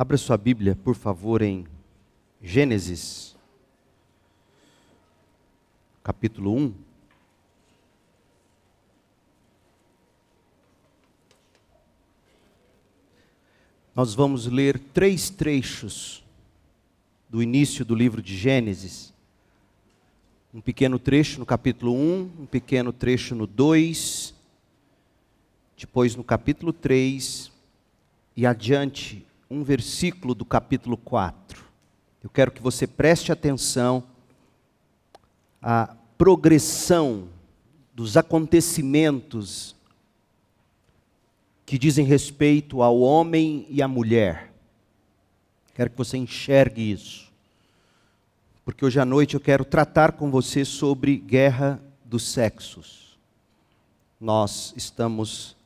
Abra sua Bíblia, por favor, em Gênesis, capítulo 1. Nós vamos ler 3 trechos do início do livro de Gênesis. Um pequeno trecho no capítulo 1, um pequeno trecho no 2, depois no capítulo 3 e adiante um versículo do capítulo 4. Eu quero que você preste atenção à progressão dos acontecimentos que dizem respeito ao homem e à mulher. Quero que você enxergue isso. Porque hoje à noite eu quero tratar com você sobre guerra dos sexos. Nós estamos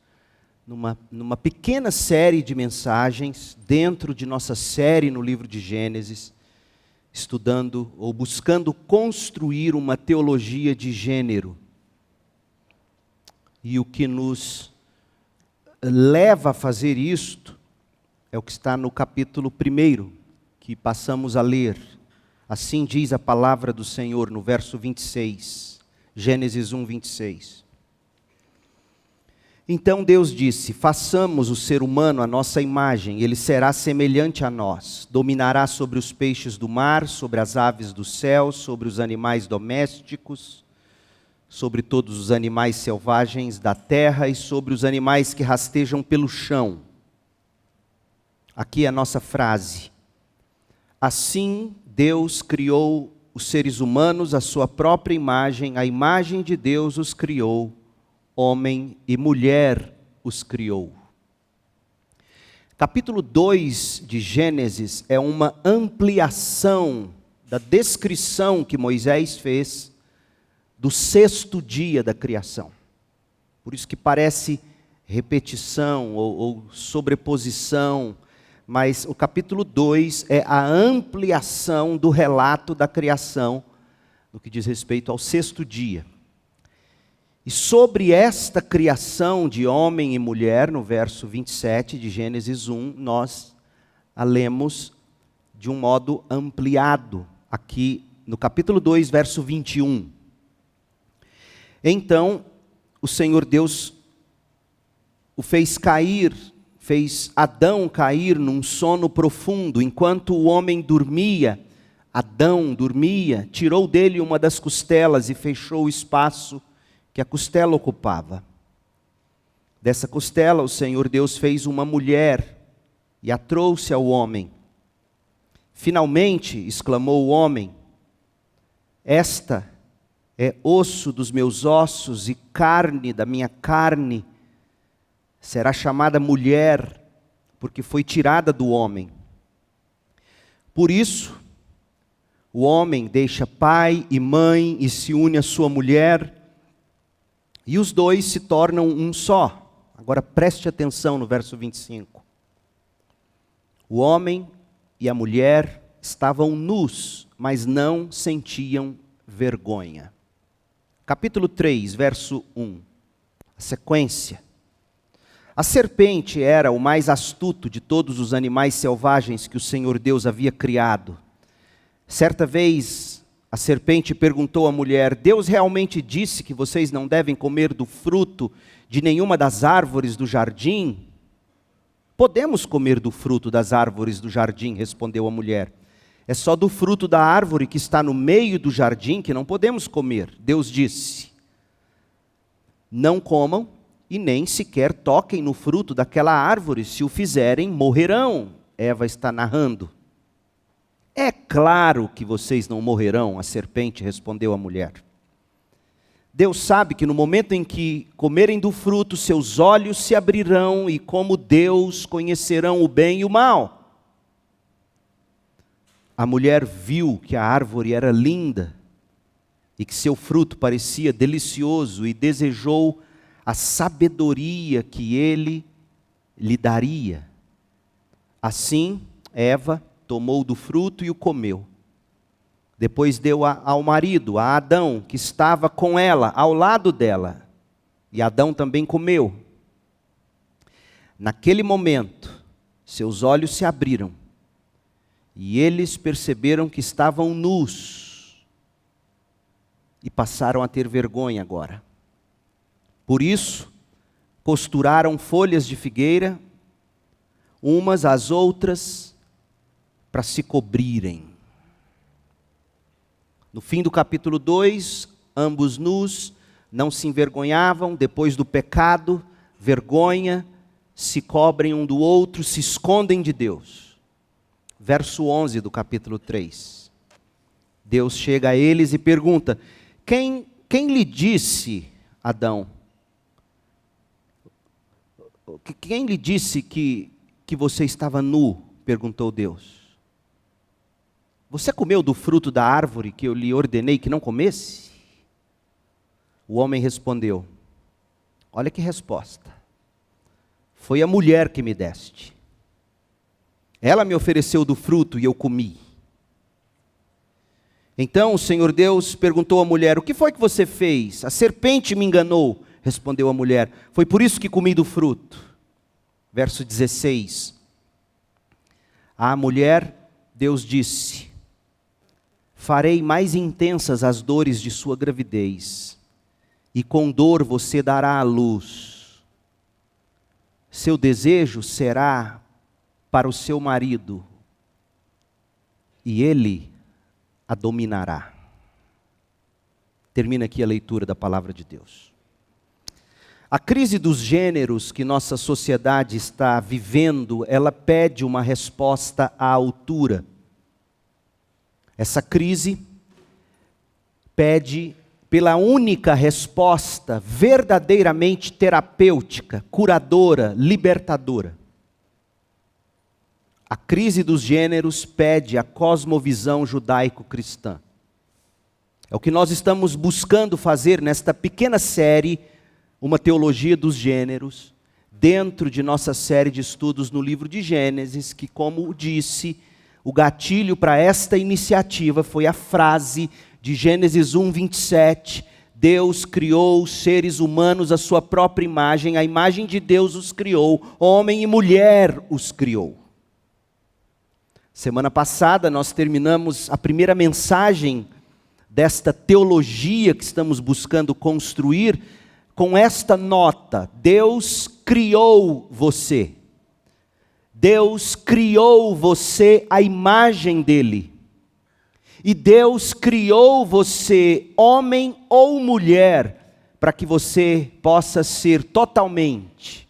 numa pequena série de mensagens, dentro de nossa série no livro de Gênesis, estudando ou buscando construir uma teologia de gênero. E o que nos leva a fazer isto é o que está no capítulo 1, que passamos a ler. Assim diz a palavra do Senhor no verso 26, Gênesis 1, 26. Então Deus disse: façamos o ser humano à nossa imagem, ele será semelhante a nós. Dominará sobre os peixes do mar, sobre as aves do céu, sobre os animais domésticos, sobre todos os animais selvagens da terra e sobre os animais que rastejam pelo chão. Aqui é a nossa frase. Assim Deus criou os seres humanos à sua própria imagem, a imagem de Deus os criou. Homem e mulher os criou. Capítulo 2 de Gênesis é uma ampliação da descrição que Moisés fez do 6º dia da criação. Por isso que parece repetição ou sobreposição, mas o capítulo 2 é a ampliação do relato da criação, no que diz respeito ao 6º dia. E sobre esta criação de homem e mulher, no verso 27 de Gênesis 1, nós a lemos de um modo ampliado, aqui no capítulo 2, verso 21. Então, o Senhor Deus o fez Adão cair num sono profundo. Enquanto o homem dormia, Adão dormia, tirou dele uma das costelas e fechou o espaço que a costela ocupava. Dessa costela o Senhor Deus fez uma mulher e a trouxe ao homem. Finalmente, exclamou o homem, esta é osso dos meus ossos e carne da minha carne, será chamada mulher, porque foi tirada do homem. Por isso, o homem deixa pai e mãe e se une à sua mulher, e os dois se tornam um só. Agora preste atenção no verso 25. O homem e a mulher estavam nus, mas não sentiam vergonha. Capítulo 3, verso 1. A sequência. A serpente era o mais astuto de todos os animais selvagens que o Senhor Deus havia criado. Certa vez, a serpente perguntou à mulher: Deus realmente disse que vocês não devem comer do fruto de nenhuma das árvores do jardim? Podemos comer do fruto das árvores do jardim, respondeu a mulher. É só do fruto da árvore que está no meio do jardim que não podemos comer. Deus disse: não comam e nem sequer toquem no fruto daquela árvore, se o fizerem, morrerão. Eva está narrando. É claro que vocês não morrerão, a serpente respondeu à mulher. Deus sabe que no momento em que comerem do fruto, seus olhos se abrirão e como Deus conhecerão o bem e o mal. A mulher viu que a árvore era linda e que seu fruto parecia delicioso e desejou a sabedoria que ele lhe daria. Assim, Eva tomou do fruto e o comeu. Depois deu ao marido, a Adão, que estava com ela, ao lado dela. E Adão também comeu. Naquele momento, seus olhos se abriram E eles perceberam que estavam nus e passaram a ter vergonha agora. Por isso, costuraram folhas de figueira, umas às outras, para se cobrirem. No fim do capítulo 2, ambos nus, não se envergonhavam, depois do pecado, vergonha, se cobrem um do outro, se escondem de Deus. Verso 11 do capítulo 3. Deus chega a eles e pergunta: quem lhe disse, Adão? Quem lhe disse que você estava nu? Perguntou Deus. Você comeu do fruto da árvore que eu lhe ordenei que não comesse? O homem respondeu: olha que resposta. Foi a mulher que me deste. Ela me ofereceu do fruto e eu comi. Então o Senhor Deus perguntou à mulher: o que foi que você fez? A serpente me enganou. Respondeu a mulher: foi por isso que comi do fruto. Verso 16. À mulher, Deus disse: farei mais intensas as dores de sua gravidez, e com dor você dará à luz. Seu desejo será para o seu marido, e ele a dominará. Termina aqui a leitura da palavra de Deus. A crise dos gêneros que nossa sociedade está vivendo, ela pede uma resposta à altura. Essa crise pede pela única resposta verdadeiramente terapêutica, curadora, libertadora. A crise dos gêneros pede a cosmovisão judaico-cristã. É o que nós estamos buscando fazer nesta pequena série, uma teologia dos gêneros, dentro de nossa série de estudos no livro de Gênesis, que, como disse, o gatilho para esta iniciativa foi a frase de Gênesis 1:27, Deus criou os seres humanos à sua própria imagem, a imagem de Deus os criou, homem e mulher os criou. Semana passada nós terminamos a primeira mensagem desta teologia que estamos buscando construir com esta nota: Deus criou você. Deus criou você à imagem dele. E Deus criou você, homem ou mulher, para que você possa ser totalmente,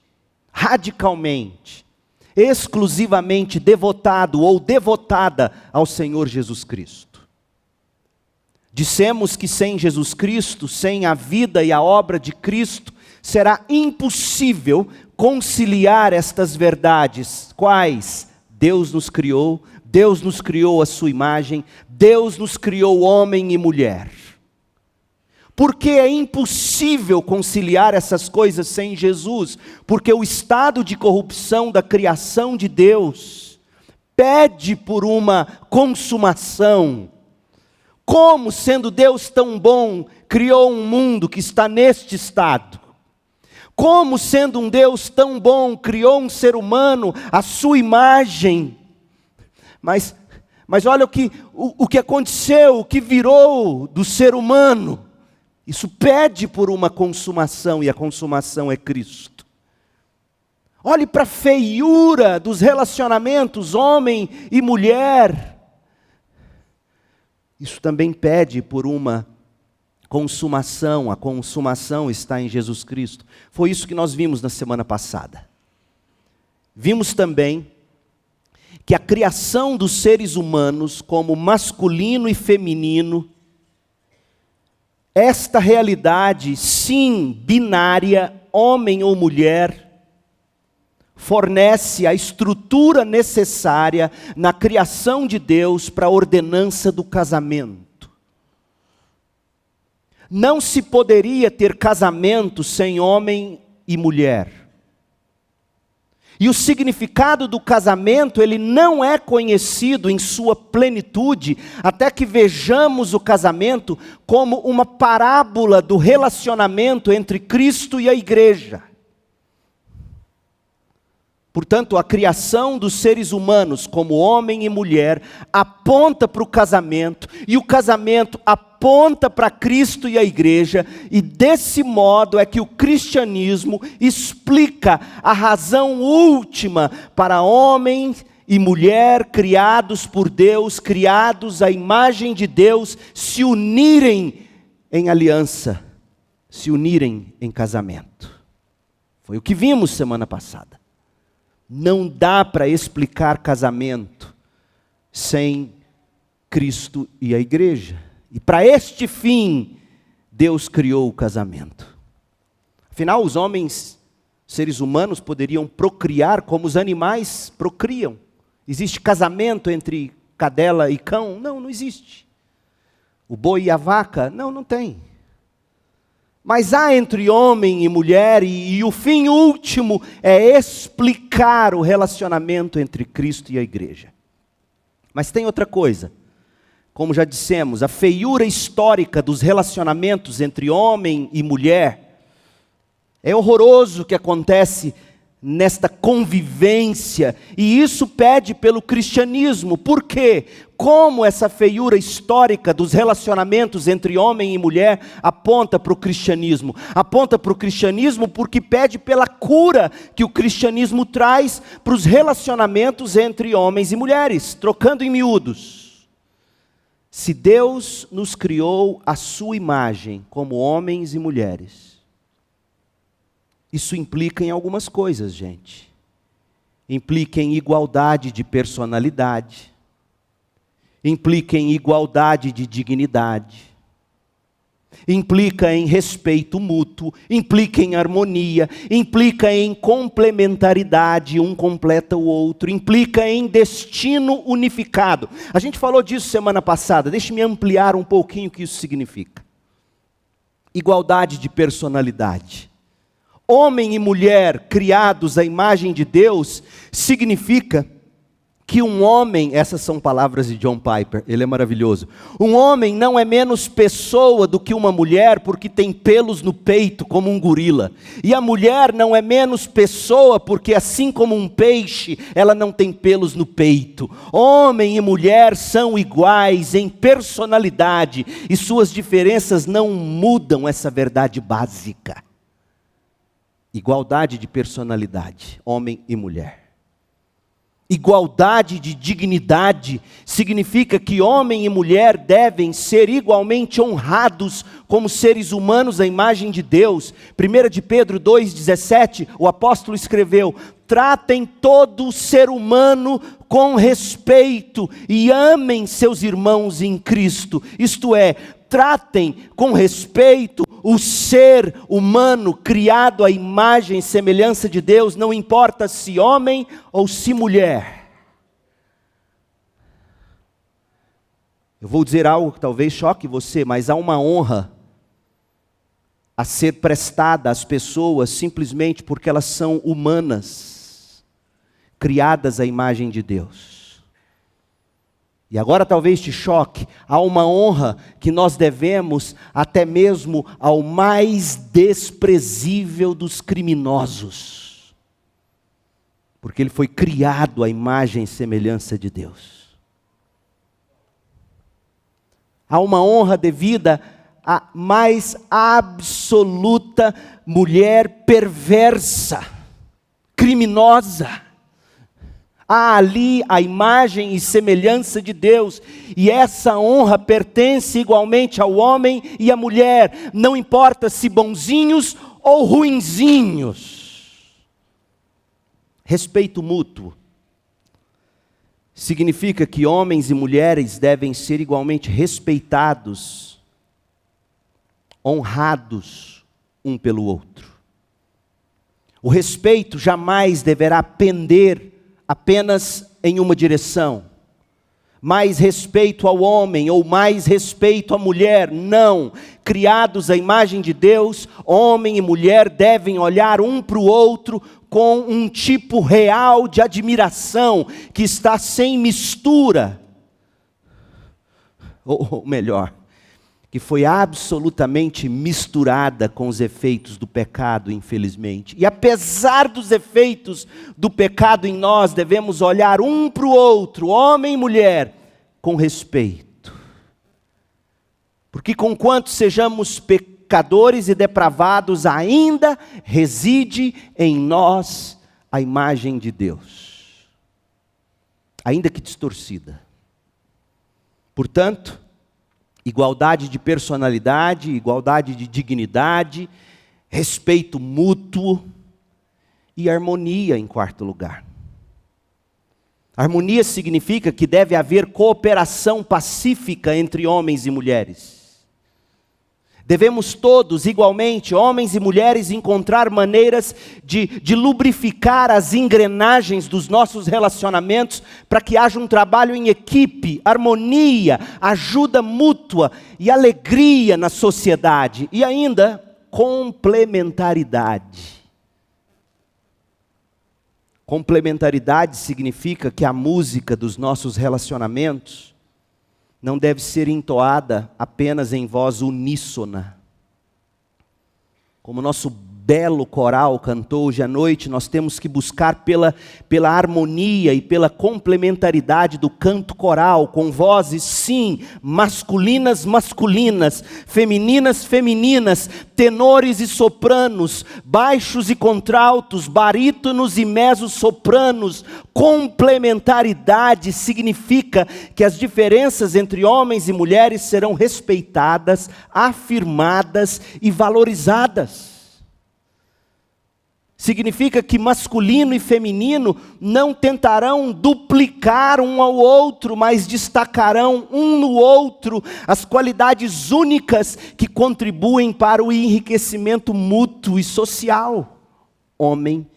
radicalmente, exclusivamente devotado ou devotada ao Senhor Jesus Cristo. Dissemos que sem Jesus Cristo, sem a vida e a obra de Cristo, será impossível conciliar estas verdades. Quais? Deus nos criou à sua imagem, Deus nos criou homem e mulher. Porque é impossível conciliar essas coisas sem Jesus? Porque o estado de corrupção da criação de Deus pede por uma consumação. Como, sendo Deus tão bom, criou um mundo que está neste estado? Como, sendo um Deus tão bom, criou um ser humano à sua imagem? Mas olha o que aconteceu, o que virou do ser humano. Isso pede por uma consumação, e a consumação é Cristo. Olhe para a feiura dos relacionamentos, homem e mulher. Isso também pede por uma consumação. A consumação está em Jesus Cristo. Foi isso que nós vimos na semana passada. Vimos também que a criação dos seres humanos como masculino e feminino, esta realidade, sim, binária, homem ou mulher, fornece a estrutura necessária na criação de Deus para a ordenança do casamento. Não se poderia ter casamento sem homem e mulher. E o significado do casamento, ele não é conhecido em sua plenitude, até que vejamos o casamento como uma parábola do relacionamento entre Cristo e a igreja. Portanto, a criação dos seres humanos como homem e mulher aponta para o casamento, e o casamento aponta para Cristo e a igreja, e desse modo é que o cristianismo explica a razão última para homem e mulher criados por Deus, criados à imagem de Deus, se unirem em aliança, se unirem em casamento. Foi o que vimos semana passada. Não dá para explicar casamento sem Cristo e a igreja. E para este fim, Deus criou o casamento. Afinal, os homens, seres humanos, poderiam procriar como os animais procriam. Existe casamento entre cadela e cão? Não, não existe. O boi e a vaca? Não, não tem. Mas há entre homem e mulher, e o fim último é explicar o relacionamento entre Cristo e a igreja. Mas tem outra coisa. Como já dissemos, a feiura histórica dos relacionamentos entre homem e mulher é horroroso o que acontece nesta convivência, e isso pede pelo cristianismo. Por quê? Como essa feiura histórica dos relacionamentos entre homem e mulher aponta para o cristianismo? Aponta para o cristianismo porque pede pela cura que o cristianismo traz para os relacionamentos entre homens e mulheres. Trocando em miúdos, se Deus nos criou à sua imagem como homens e mulheres, isso implica em algumas coisas, gente. Implica em igualdade de personalidade. Implica em igualdade de dignidade. Implica em respeito mútuo. Implica em harmonia. Implica em complementaridade, um completa o outro. Implica em destino unificado. A gente falou disso semana passada. Deixe-me ampliar um pouquinho o que isso significa. Igualdade de personalidade. Homem e mulher criados à imagem de Deus, significa que um homem, essas são palavras de John Piper, ele é maravilhoso. Um homem não é menos pessoa do que uma mulher porque tem pelos no peito como um gorila. E a mulher não é menos pessoa porque assim como um peixe, ela não tem pelos no peito. Homem e mulher são iguais em personalidade e suas diferenças não mudam essa verdade básica. Igualdade de personalidade, homem e mulher. Igualdade de dignidade significa que homem e mulher devem ser igualmente honrados como seres humanos à imagem de Deus. 1 de Pedro 2,17, o apóstolo escreveu: tratem todo ser humano com respeito e amem seus irmãos em Cristo. Isto é, tratem com respeito o ser humano criado à imagem e semelhança de Deus, não importa se homem ou se mulher. Eu vou dizer algo que talvez choque você, mas há uma honra a ser prestada às pessoas simplesmente porque elas são humanas, criadas à imagem de Deus. E agora talvez te choque, há uma honra que nós devemos até mesmo ao mais desprezível dos criminosos. Porque ele foi criado à imagem e semelhança de Deus. Há uma honra devida à mais absoluta mulher perversa, criminosa. Há ali a imagem e semelhança de Deus, e essa honra pertence igualmente ao homem e à mulher, não importa se bonzinhos ou ruinzinhos. Respeito mútuo significa que homens e mulheres devem ser igualmente respeitados, honrados um pelo outro. O respeito jamais deverá pender apenas em uma direção. Mais respeito ao homem ou mais respeito à mulher, não. Criados à imagem de Deus, homem e mulher devem olhar um para o outro com um tipo real de admiração, que está sem mistura. Ou melhor, que foi absolutamente misturada com os efeitos do pecado, infelizmente. E apesar dos efeitos do pecado em nós, devemos olhar um para o outro, homem e mulher, com respeito. Porque conquanto sejamos pecadores e depravados, ainda reside em nós a imagem de Deus, ainda que distorcida. Portanto, igualdade de personalidade, igualdade de dignidade, respeito mútuo e harmonia em quarto lugar. Harmonia significa que deve haver cooperação pacífica entre homens e mulheres. Devemos todos, igualmente, homens e mulheres, encontrar maneiras de lubrificar as engrenagens dos nossos relacionamentos para que haja um trabalho em equipe, harmonia, ajuda mútua e alegria na sociedade. E ainda, complementaridade. Complementaridade significa que a música dos nossos relacionamentos não deve ser entoada apenas em voz uníssona. Como nosso belo coral cantou hoje à noite, nós temos que buscar pela harmonia e pela complementaridade do canto coral, com vozes, sim, masculinas, femininas, tenores e sopranos, baixos e contraltos, barítonos e mezzo-sopranos. Complementaridade significa que as diferenças entre homens e mulheres serão respeitadas, afirmadas e valorizadas. Significa que masculino e feminino não tentarão duplicar um ao outro, mas destacarão um no outro as qualidades únicas que contribuem para o enriquecimento mútuo e social, homem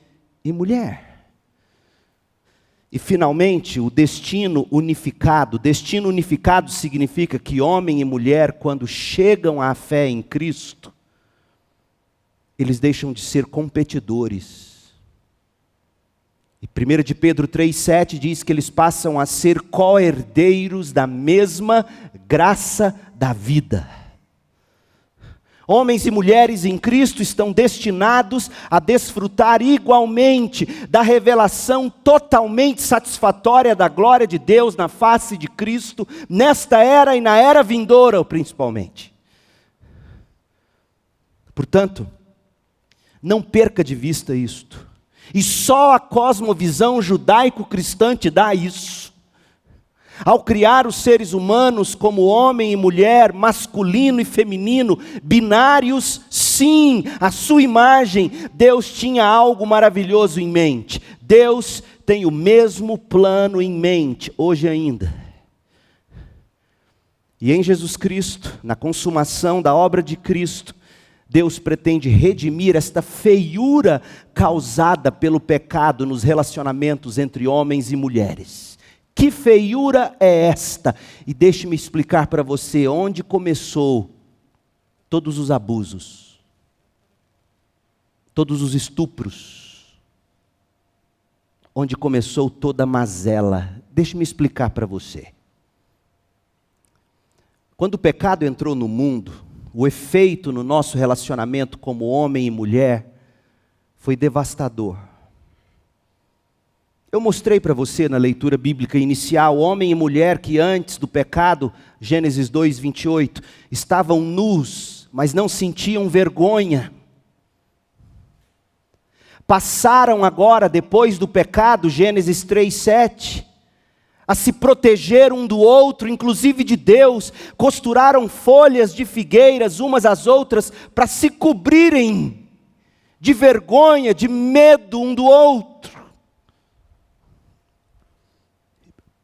e mulher. E finalmente, o destino unificado. Destino unificado significa que homem e mulher, quando chegam à fé em Cristo, eles deixam de ser competidores. E 1 de Pedro 3,7 diz que eles passam a ser co-herdeiros da mesma graça da vida. Homens e mulheres em Cristo estão destinados a desfrutar igualmente da revelação totalmente satisfatória da glória de Deus na face de Cristo, nesta era e na era vindoura, principalmente. Portanto, não perca de vista isto. E só a cosmovisão judaico-cristã te dá isso. Ao criar os seres humanos como homem e mulher, masculino e feminino, binários, sim, à sua imagem, Deus tinha algo maravilhoso em mente. Deus tem o mesmo plano em mente, hoje ainda. E em Jesus Cristo, na consumação da obra de Cristo, Deus pretende redimir esta feiura causada pelo pecado nos relacionamentos entre homens e mulheres. Que feiura é esta? E deixe-me explicar para você onde começou todos os abusos, todos os estupros, onde começou toda a mazela. Deixe-me explicar para você. Quando o pecado entrou no mundo, o efeito no nosso relacionamento como homem e mulher foi devastador. Eu mostrei para você na leitura bíblica inicial, homem e mulher que antes do pecado, Gênesis 2:28, estavam nus, mas não sentiam vergonha. Passaram agora, depois do pecado, Gênesis 3:7, a se proteger um do outro, inclusive de Deus, costuraram folhas de figueiras umas às outras para se cobrirem de vergonha, de medo um do outro.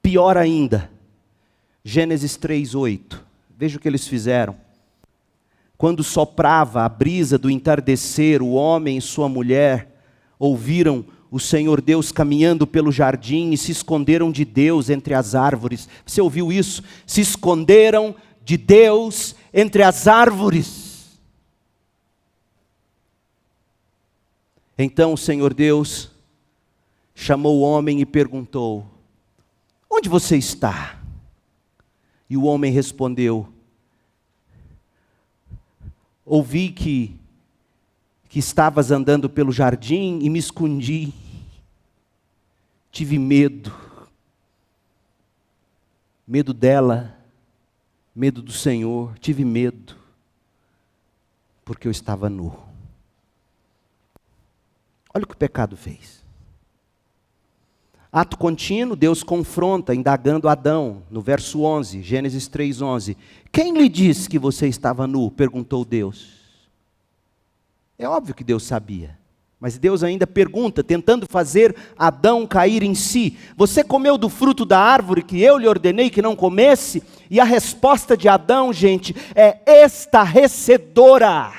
Pior ainda, Gênesis 3:8, veja o que eles fizeram. Quando soprava a brisa do entardecer, o homem e sua mulher ouviram o Senhor Deus caminhando pelo jardim e se esconderam de Deus entre as árvores. Você ouviu isso? Se esconderam de Deus entre as árvores. Então o Senhor Deus chamou o homem e perguntou: onde você está? E o homem respondeu: ouvi que estavas andando pelo jardim e me escondi. Tive medo. Medo dela, medo do Senhor, tive medo, porque eu estava nu. Olha o que o pecado fez. Ato contínuo, Deus confronta, indagando Adão, no verso 11, Gênesis 3:11. Quem lhe disse que você estava nu? Perguntou Deus. É óbvio que Deus sabia, mas Deus ainda pergunta, tentando fazer Adão cair em si. Você comeu do fruto da árvore que eu lhe ordenei que não comesse? E a resposta de Adão, gente, é estarrecedora.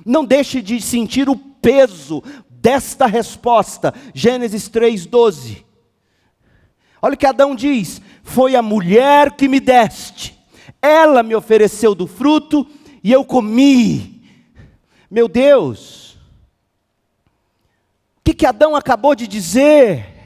Não deixe de sentir o peso desta resposta. Gênesis 3:12. Olha o que Adão diz: foi a mulher que me deste, ela me ofereceu do fruto e eu comi. Meu Deus, o que Adão acabou de dizer?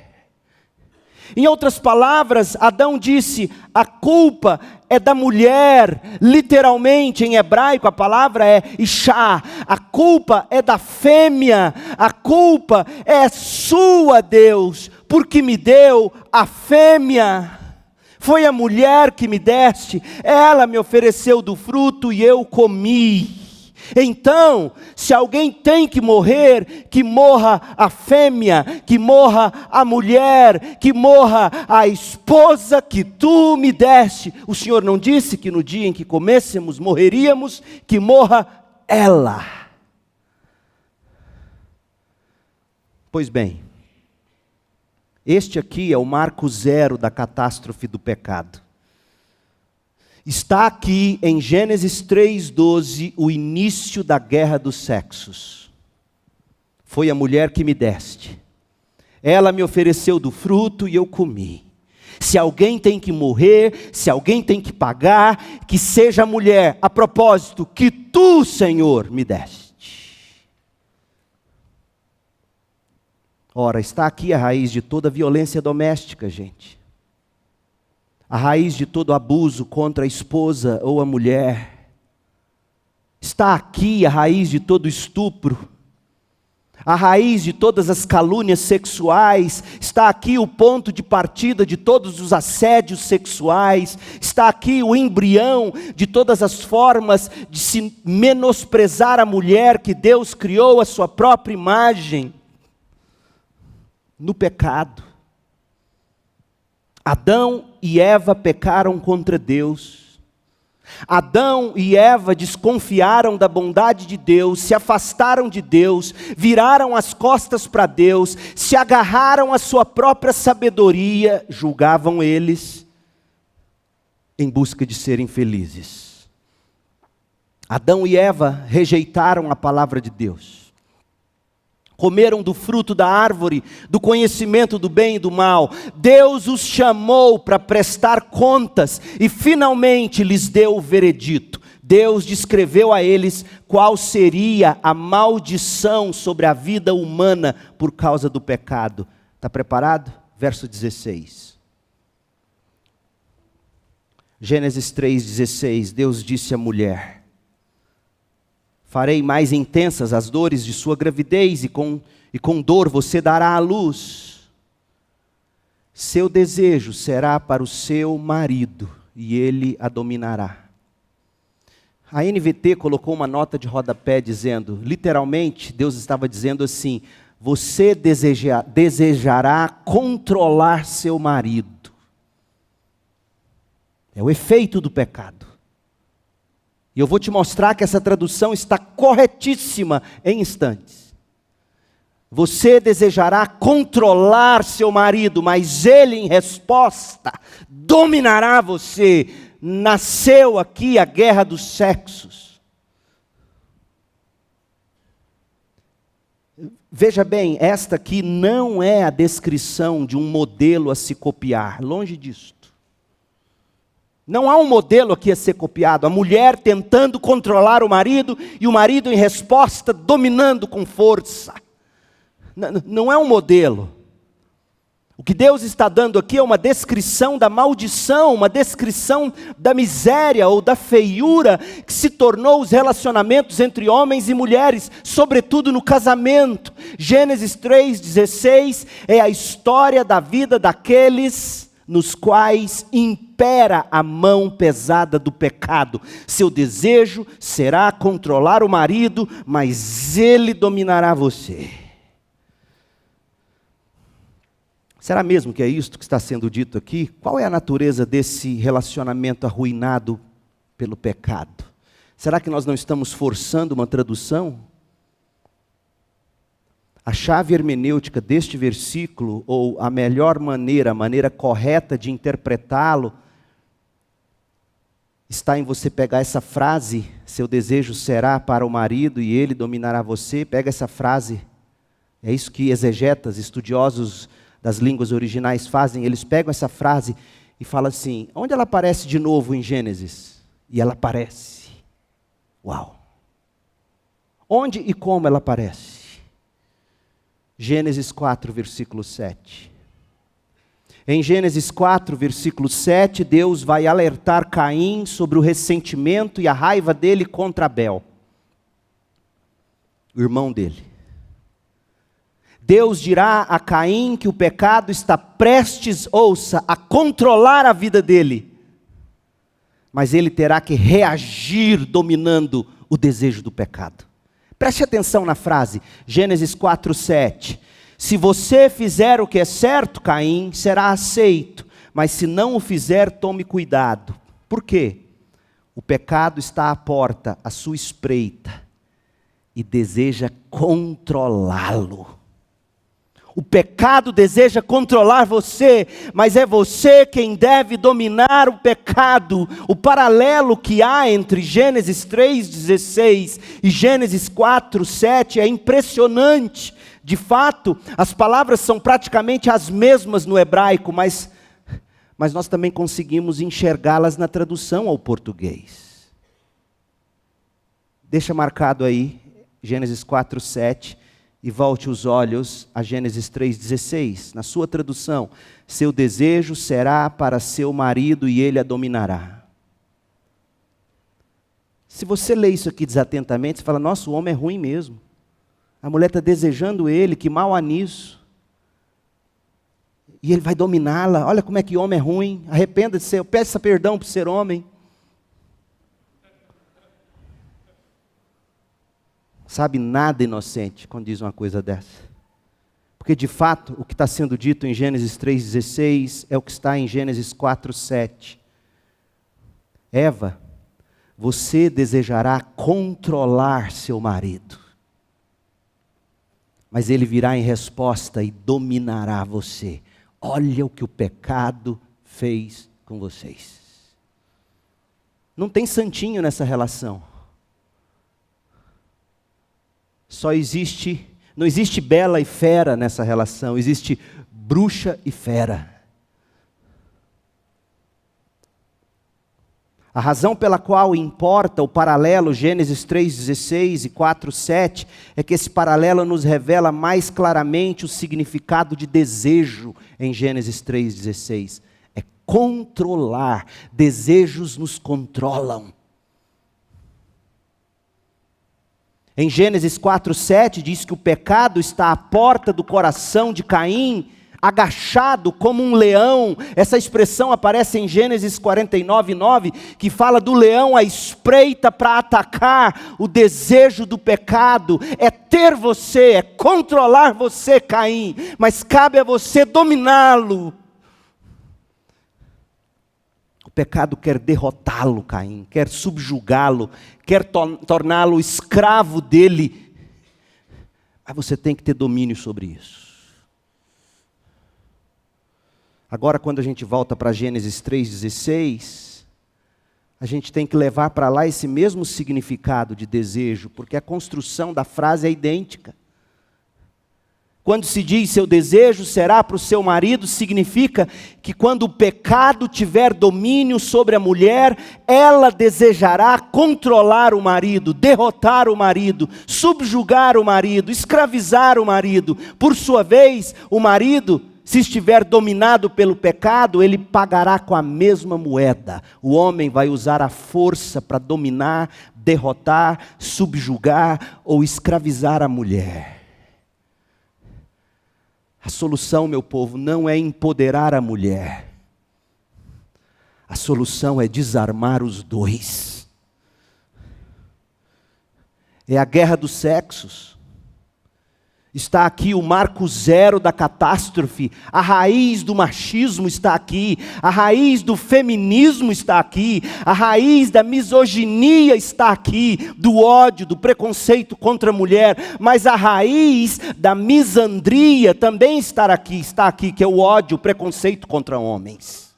Em outras palavras, Adão disse: a culpa é da mulher. Literalmente em hebraico a palavra é Ishá. A culpa é da fêmea. A culpa é sua, Deus, porque me deu a fêmea. Foi a mulher que me deste, ela me ofereceu do fruto e eu comi. Então, se alguém tem que morrer, que morra a fêmea, que morra a mulher, que morra a esposa que tu me deste. O Senhor não disse que no dia em que comêssemos, morreríamos, que morra ela. Pois bem, este aqui é o marco zero da catástrofe do pecado. Está aqui em Gênesis 3:12 o início da guerra dos sexos. Foi a mulher que me deste. Ela me ofereceu do fruto e eu comi. Se alguém tem que morrer, se alguém tem que pagar, que seja a mulher. A propósito, que tu, Senhor, me deste. Ora, está aqui a raiz de toda violência doméstica, gente. A raiz de todo abuso contra a esposa ou a mulher. Está aqui a raiz de todo estupro. A raiz de todas as calúnias sexuais. Está aqui o ponto de partida de todos os assédios sexuais. Está aqui o embrião de todas as formas de se menosprezar a mulher que Deus criou à sua própria imagem. No pecado. Adão e Eva pecaram contra Deus. Adão e Eva desconfiaram da bondade de Deus, se afastaram de Deus, viraram as costas para Deus, se agarraram à sua própria sabedoria, julgavam eles, em busca de serem felizes. Adão e Eva rejeitaram a palavra de Deus. Comeram do fruto da árvore, do conhecimento do bem e do mal. Deus os chamou para prestar contas e finalmente lhes deu o veredito. Deus descreveu a eles qual seria a maldição sobre a vida humana por causa do pecado. Está preparado? Verso 16. Gênesis 3,16. Deus disse à mulher: farei mais intensas as dores de sua gravidez, e com dor você dará à luz. Seu desejo será para o seu marido, e ele a dominará. A NVT colocou uma nota de rodapé dizendo, literalmente, Deus estava dizendo assim: você desejará controlar seu marido. É o efeito do pecado. E eu vou te mostrar que essa tradução está corretíssima em instantes. Você desejará controlar seu marido, mas ele, em resposta, dominará você. Nasceu aqui a guerra dos sexos. Veja bem, esta aqui não é a descrição de um modelo a se copiar, longe disto. Não há um modelo aqui a ser copiado. A mulher tentando controlar o marido e o marido em resposta dominando com força. Não é um modelo. O que Deus está dando aqui é uma descrição da maldição, uma descrição da miséria ou da feiura que se tornou os relacionamentos entre homens e mulheres, sobretudo no casamento. Gênesis 3,16 é a história da vida daqueles nos quais impera a mão pesada do pecado. Seu desejo será controlar o marido, mas ele dominará você. Será mesmo que é isto que está sendo dito aqui? Qual é a natureza desse relacionamento arruinado pelo pecado? Será que nós não estamos forçando uma tradução? A chave hermenêutica deste versículo, ou a melhor maneira, a maneira correta de interpretá-lo, está em você pegar essa frase, seu desejo será para o marido e ele dominará você. Pega essa frase, é isso que exegetas, estudiosos das línguas originais fazem, eles pegam essa frase e falam assim, onde ela aparece de novo em Gênesis? E ela aparece. Uau! Onde e como ela aparece? Gênesis 4, versículo 7. Em Gênesis 4, versículo 7, Deus vai alertar Caim sobre o ressentimento e a raiva dele contra Abel, o irmão dele. Deus dirá a Caim que o pecado está prestes, ouça, a controlar a vida dele. Mas ele terá que reagir dominando o desejo do pecado. Preste atenção na frase, Gênesis 4, 7. Se você fizer o que é certo, Caim, será aceito. Mas se não o fizer, tome cuidado. Por quê? O pecado está à porta, à sua espreita, e deseja controlá-lo. O pecado deseja controlar você, mas é você quem deve dominar o pecado. O paralelo que há entre Gênesis 3,16 e Gênesis 4,7 é impressionante. De fato, as palavras são praticamente as mesmas no hebraico, mas nós também conseguimos enxergá-las na tradução ao português. Deixa marcado aí, Gênesis 4,7. E volte os olhos a Gênesis 3,16. Na sua tradução, seu desejo será para seu marido e ele a dominará. Se você lê isso aqui desatentamente, você fala, nossa, o homem é ruim mesmo. A mulher está desejando ele, que mal há nisso. E ele vai dominá-la. Olha como é que homem é ruim. Arrependa-se, peça perdão por ser homem. Sabe, nada inocente quando diz uma coisa dessa. Porque de fato, o que está sendo dito em Gênesis 3,16 é o que está em Gênesis 4,7. Eva, você desejará controlar seu marido. Mas ele virá em resposta e dominará você. Olha o que o pecado fez com vocês. Não tem santinho nessa relação. Não existe bela e fera nessa relação, existe bruxa e fera. A razão pela qual importa o paralelo Gênesis 3,16 e 4,7 é que esse paralelo nos revela mais claramente o significado de desejo em Gênesis 3,16. É controlar, desejos nos controlam. Em Gênesis 4,7 diz que o pecado está à porta do coração de Caim, agachado como um leão. Essa expressão aparece em Gênesis 49,9, que fala do leão à espreita para atacar. O desejo do pecado é ter você, é controlar você, Caim, mas cabe a você dominá-lo. O pecado quer derrotá-lo, Caim, quer subjugá-lo, quer torná-lo escravo dele. Mas você tem que ter domínio sobre isso. Agora, quando a gente volta para Gênesis 3,16, a gente tem que levar para lá esse mesmo significado de desejo, porque a construção da frase é idêntica. Quando se diz seu desejo será para o seu marido, significa que quando o pecado tiver domínio sobre a mulher, ela desejará controlar o marido, derrotar o marido, subjugar o marido, escravizar o marido. Por sua vez, o marido Se estiver dominado pelo pecado, ele pagará com a mesma moeda. O homem vai usar a força para dominar, derrotar, subjugar ou escravizar a mulher. A solução, meu povo, não é empoderar a mulher. A solução é desarmar os dois. É a guerra dos sexos. Está aqui o marco zero da catástrofe. A raiz do machismo está aqui. A raiz do feminismo está aqui. A raiz da misoginia está aqui. Do ódio, do preconceito contra a mulher. Mas a raiz da misandria também está aqui, que é o ódio, o preconceito contra homens.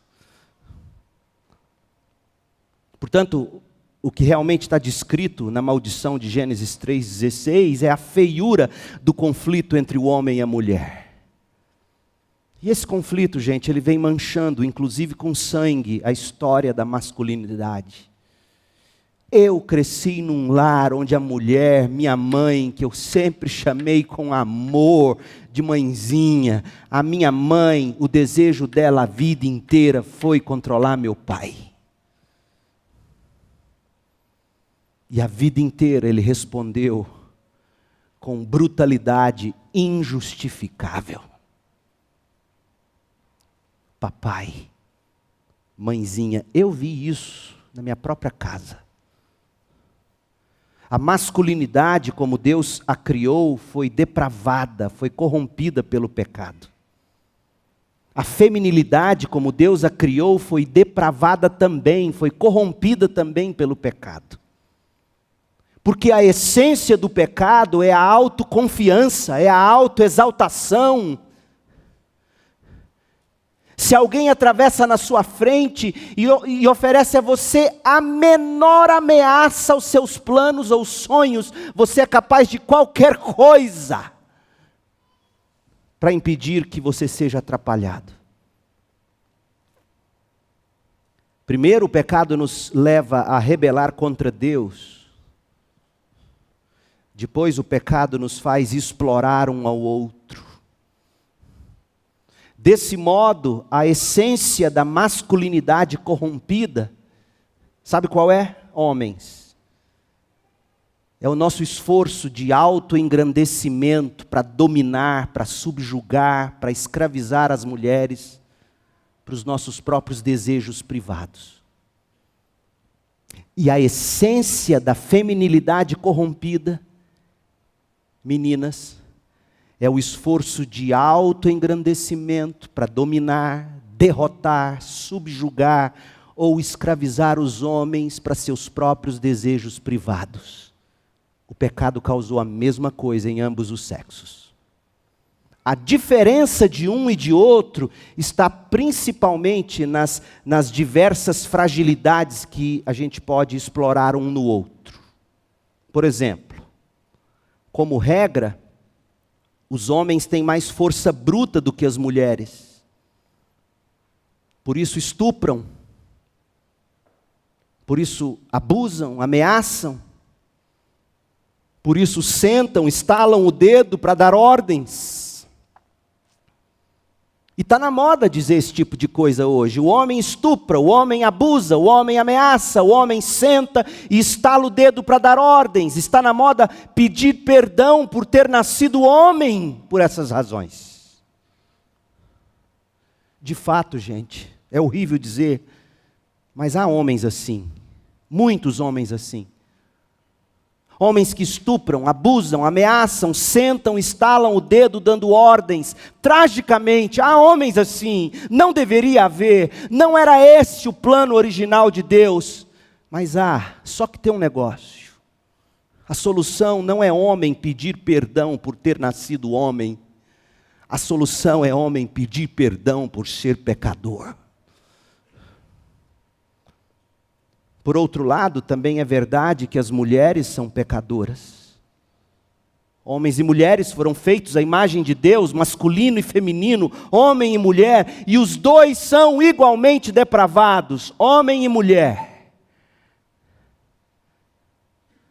Portanto, o que realmente está descrito na maldição de Gênesis 3,16 é a feiura do conflito entre o homem e a mulher. E esse conflito, gente, ele vem manchando, inclusive com sangue, a história da masculinidade. Eu cresci num lar onde a mulher, minha mãe, que eu sempre chamei com amor de mãezinha, a minha mãe, o desejo dela a vida inteira foi controlar meu pai. E a vida inteira ele respondeu com brutalidade injustificável. Papai, mãezinha, eu vi isso na minha própria casa. A masculinidade, como Deus a criou, foi depravada, foi corrompida pelo pecado. A feminilidade, como Deus a criou, foi depravada também, foi corrompida também pelo pecado. Porque a essência do pecado é a autoconfiança, é a autoexaltação. Se alguém atravessa na sua frente e oferece a você a menor ameaça aos seus planos ou sonhos, você é capaz de qualquer coisa para impedir que você seja atrapalhado. Primeiro, o pecado nos leva a rebelar contra Deus. Depois o pecado nos faz explorar um ao outro. Desse modo, a essência da masculinidade corrompida, sabe qual é? Homens. É o nosso esforço de autoengrandecimento para dominar, para subjugar, para escravizar as mulheres, para os nossos próprios desejos privados. E a essência da feminilidade corrompida, meninas, é o esforço de autoengrandecimento para dominar, derrotar, subjugar ou escravizar os homens para seus próprios desejos privados. O pecado causou a mesma coisa em ambos os sexos. A diferença de um e de outro está principalmente nas diversas fragilidades que a gente pode explorar um no outro. Por exemplo, como regra, os homens têm mais força bruta do que as mulheres. Por isso estupram. Por isso abusam, ameaçam. Por isso sentam, estalam o dedo para dar ordens. E está na moda dizer esse tipo de coisa hoje. O homem estupra, o homem abusa, o homem ameaça, o homem senta e estala o dedo para dar ordens. Está na moda pedir perdão por ter nascido homem por essas razões. De fato, gente, é horrível dizer, mas há homens assim, muitos homens assim. Homens que estupram, abusam, ameaçam, sentam, estalam o dedo dando ordens. Tragicamente, há homens assim. Não deveria haver. Não era esse o plano original de Deus. Mas só que tem um negócio. A solução não é homem pedir perdão por ter nascido homem. A solução é homem pedir perdão por ser pecador. Por outro lado, também é verdade que as mulheres são pecadoras. Homens e mulheres foram feitos à imagem de Deus, masculino e feminino, homem e mulher, e os dois são igualmente depravados, homem e mulher.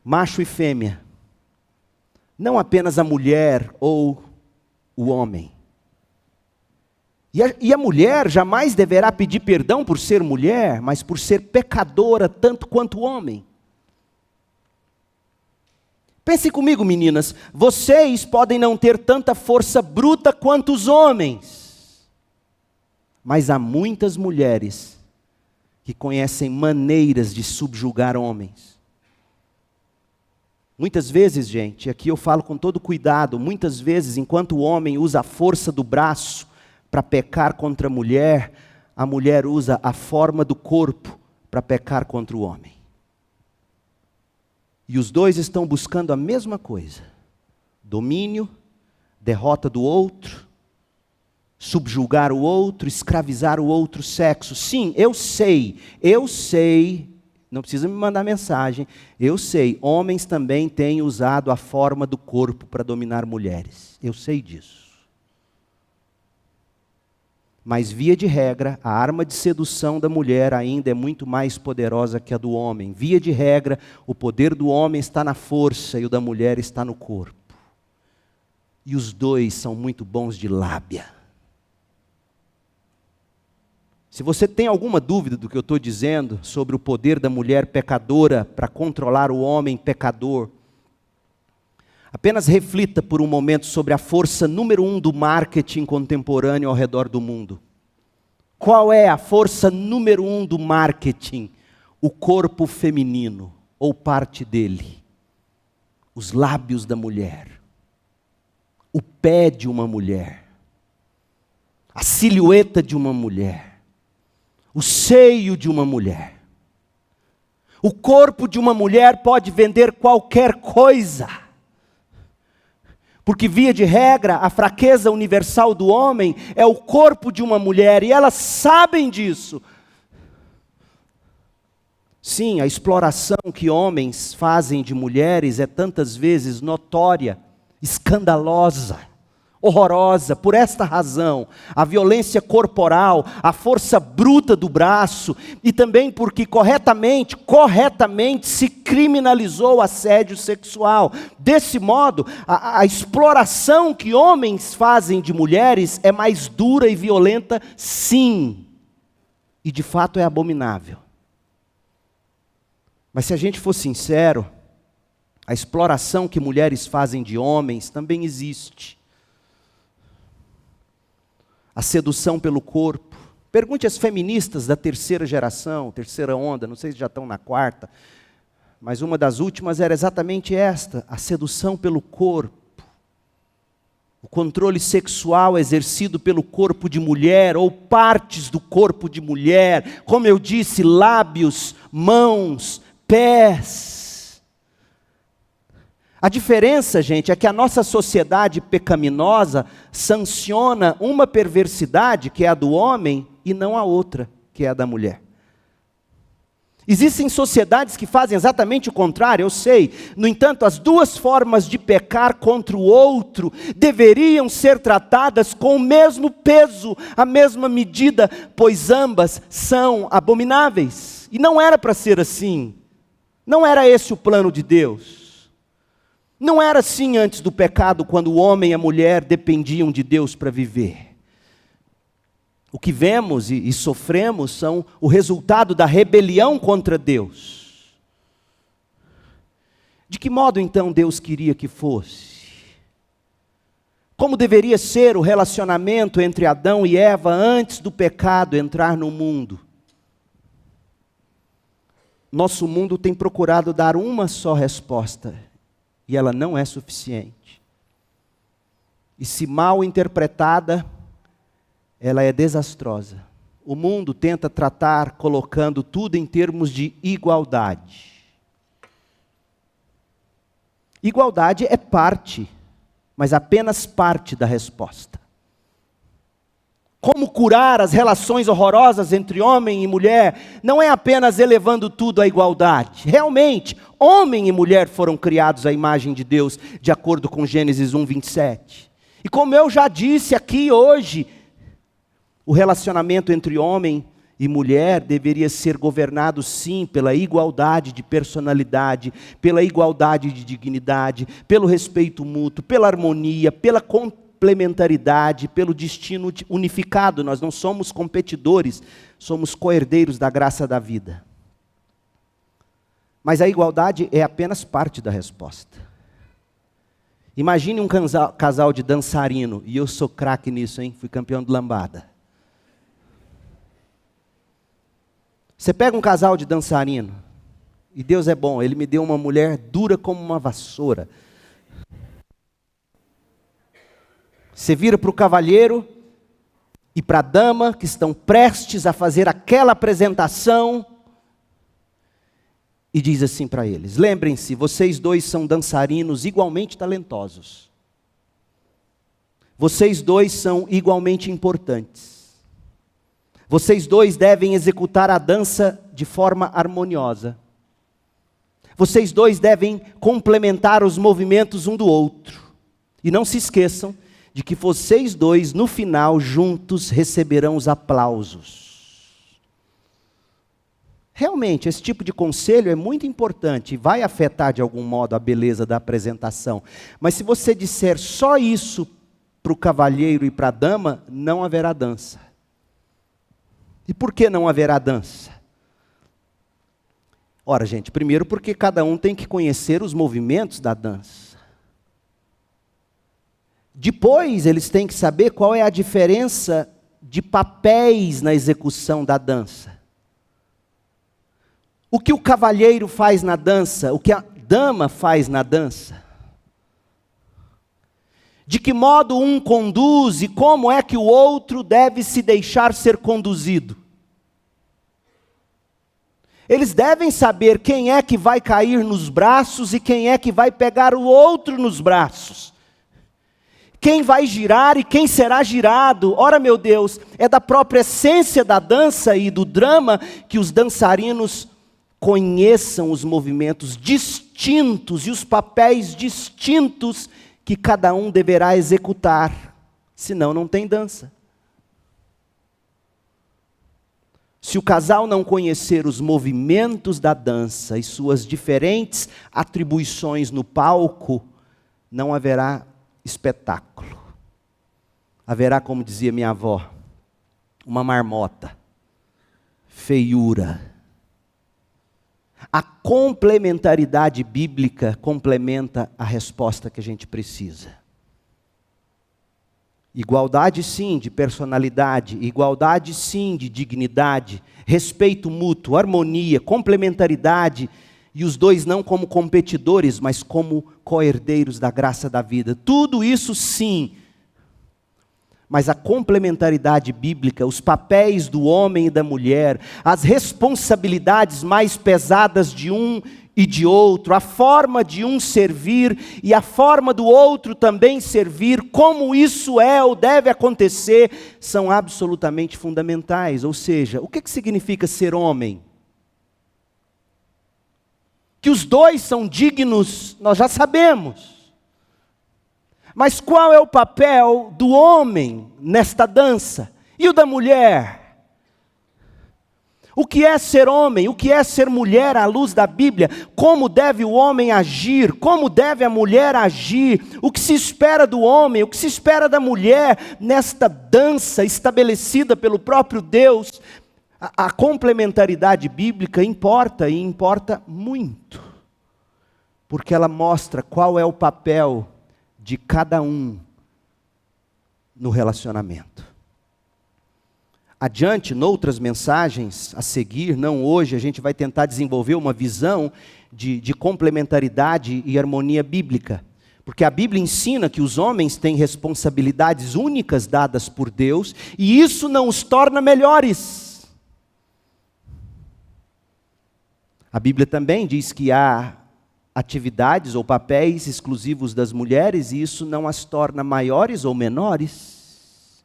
Macho e fêmea. Não apenas a mulher ou o homem. E a mulher jamais deverá pedir perdão por ser mulher, mas por ser pecadora tanto quanto o homem. Pense comigo, meninas, vocês podem não ter tanta força bruta quanto os homens, mas há muitas mulheres que conhecem maneiras de subjugar homens. Muitas vezes, gente, aqui eu falo com todo cuidado, muitas vezes, enquanto o homem usa a força do braço para pecar contra a mulher usa a forma do corpo para pecar contra o homem. E os dois estão buscando a mesma coisa: domínio, derrota do outro, subjugar o outro, escravizar o outro sexo. Sim, eu sei, não precisa me mandar mensagem, eu sei, homens também têm usado a forma do corpo para dominar mulheres, eu sei disso. Mas, via de regra, a arma de sedução da mulher ainda é muito mais poderosa que a do homem. Via de regra, o poder do homem está na força e o da mulher está no corpo. E os dois são muito bons de lábia. Se você tem alguma dúvida do que eu estou dizendo sobre o poder da mulher pecadora para controlar o homem pecador, apenas reflita por um momento sobre a força número 1 do marketing contemporâneo ao redor do mundo. Qual é a força número 1 do marketing? O corpo feminino, ou parte dele. Os lábios da mulher. O pé de uma mulher. A silhueta de uma mulher. O seio de uma mulher. O corpo de uma mulher pode vender qualquer coisa. Porque, via de regra, a fraqueza universal do homem é o corpo de uma mulher, e elas sabem disso. Sim, a exploração que homens fazem de mulheres é tantas vezes notória, escandalosa, horrorosa. Por esta razão, a violência corporal, a força bruta do braço, e também porque corretamente se criminalizou o assédio sexual. Desse modo, a exploração que homens fazem de mulheres é mais dura e violenta, sim. E de fato é abominável. Mas se a gente for sincero, a exploração que mulheres fazem de homens também existe. A sedução pelo corpo. Pergunte às feministas da terceira geração, terceira onda, não sei se já estão na quarta, mas uma das últimas era exatamente esta: a sedução pelo corpo. O controle sexual exercido pelo corpo de mulher, ou partes do corpo de mulher, como eu disse, lábios, mãos, pés. A diferença, gente, é que a nossa sociedade pecaminosa sanciona uma perversidade, que é a do homem, e não a outra, que é a da mulher. Existem sociedades que fazem exatamente o contrário, eu sei. No entanto, as duas formas de pecar contra o outro deveriam ser tratadas com o mesmo peso, a mesma medida, pois ambas são abomináveis. E não era para ser assim. Não era esse o plano de Deus. Não era assim antes do pecado, quando o homem e a mulher dependiam de Deus para viver. O que vemos e sofremos são o resultado da rebelião contra Deus. De que modo então Deus queria que fosse? Como deveria ser o relacionamento entre Adão e Eva antes do pecado entrar no mundo? Nosso mundo tem procurado dar uma só resposta, e ela não é suficiente. E se mal interpretada, ela é desastrosa. O mundo tenta tratar colocando tudo em termos de igualdade. Igualdade é parte, mas apenas parte da resposta. Como curar as relações horrorosas entre homem e mulher, não é apenas elevando tudo à igualdade. Realmente, homem e mulher foram criados à imagem de Deus, de acordo com Gênesis 1:27. E como eu já disse aqui hoje, o relacionamento entre homem e mulher deveria ser governado sim pela igualdade de personalidade, pela igualdade de dignidade, pelo respeito mútuo, pela harmonia, pela complementaridade, pelo destino unificado. Nós não somos competidores, somos co-herdeiros da graça da vida. Mas a igualdade é apenas parte da resposta. Imagine um casal de dançarino, e eu sou craque nisso, hein? Fui campeão de lambada. Você pega um casal de dançarino, e Deus é bom, Ele me deu uma mulher dura como uma vassoura. Você vira para o cavalheiro e para a dama que estão prestes a fazer aquela apresentação e diz assim para eles: lembrem-se, vocês dois são dançarinos igualmente talentosos. Vocês dois são igualmente importantes. Vocês dois devem executar a dança de forma harmoniosa. Vocês dois devem complementar os movimentos um do outro. E não se esqueçam de que vocês dois, no final, juntos, receberão os aplausos. Realmente, esse tipo de conselho é muito importante e vai afetar de algum modo a beleza da apresentação. Mas se você disser só isso para o cavalheiro e para a dama, não haverá dança. E por que não haverá dança? Ora, gente, primeiro porque cada um tem que conhecer os movimentos da dança. Depois, eles têm que saber qual é a diferença de papéis na execução da dança. O que o cavalheiro faz na dança, o que a dama faz na dança. De que modo um conduz e como é que o outro deve se deixar ser conduzido. Eles devem saber quem é que vai cair nos braços e quem é que vai pegar o outro nos braços. Quem vai girar e quem será girado. Ora, meu Deus, é da própria essência da dança e do drama que os dançarinos conheçam os movimentos distintos e os papéis distintos que cada um deverá executar. Senão não tem dança. Se o casal não conhecer os movimentos da dança e suas diferentes atribuições no palco, não haverá espetáculo. Haverá, como dizia minha avó, uma marmota, feiura. A complementaridade bíblica complementa a resposta que a gente precisa. Igualdade sim de personalidade, igualdade sim de dignidade, respeito mútuo, harmonia, complementaridade, e os dois não como competidores, mas como co-herdeiros da graça da vida. Tudo isso sim, mas a complementaridade bíblica, os papéis do homem e da mulher, as responsabilidades mais pesadas de um e de outro, a forma de um servir e a forma do outro também servir, como isso é ou deve acontecer, são absolutamente fundamentais. Ou seja, o que significa ser homem? Que os dois são dignos, nós já sabemos. Mas qual é o papel do homem nesta dança? E o da mulher? O que é ser homem? O que é ser mulher à luz da Bíblia? Como deve o homem agir? Como deve a mulher agir? O que se espera do homem? O que se espera da mulher nesta dança estabelecida pelo próprio Deus? A complementaridade bíblica importa e importa muito. Porque ela mostra qual é o papel de cada um no relacionamento. Adiante, noutras mensagens a seguir, não hoje, a gente vai tentar desenvolver uma visão de complementaridade e harmonia bíblica. Porque a Bíblia ensina que os homens têm responsabilidades únicas dadas por Deus, e isso não os torna melhores. A Bíblia também diz que há atividades ou papéis exclusivos das mulheres, e isso não as torna maiores ou menores.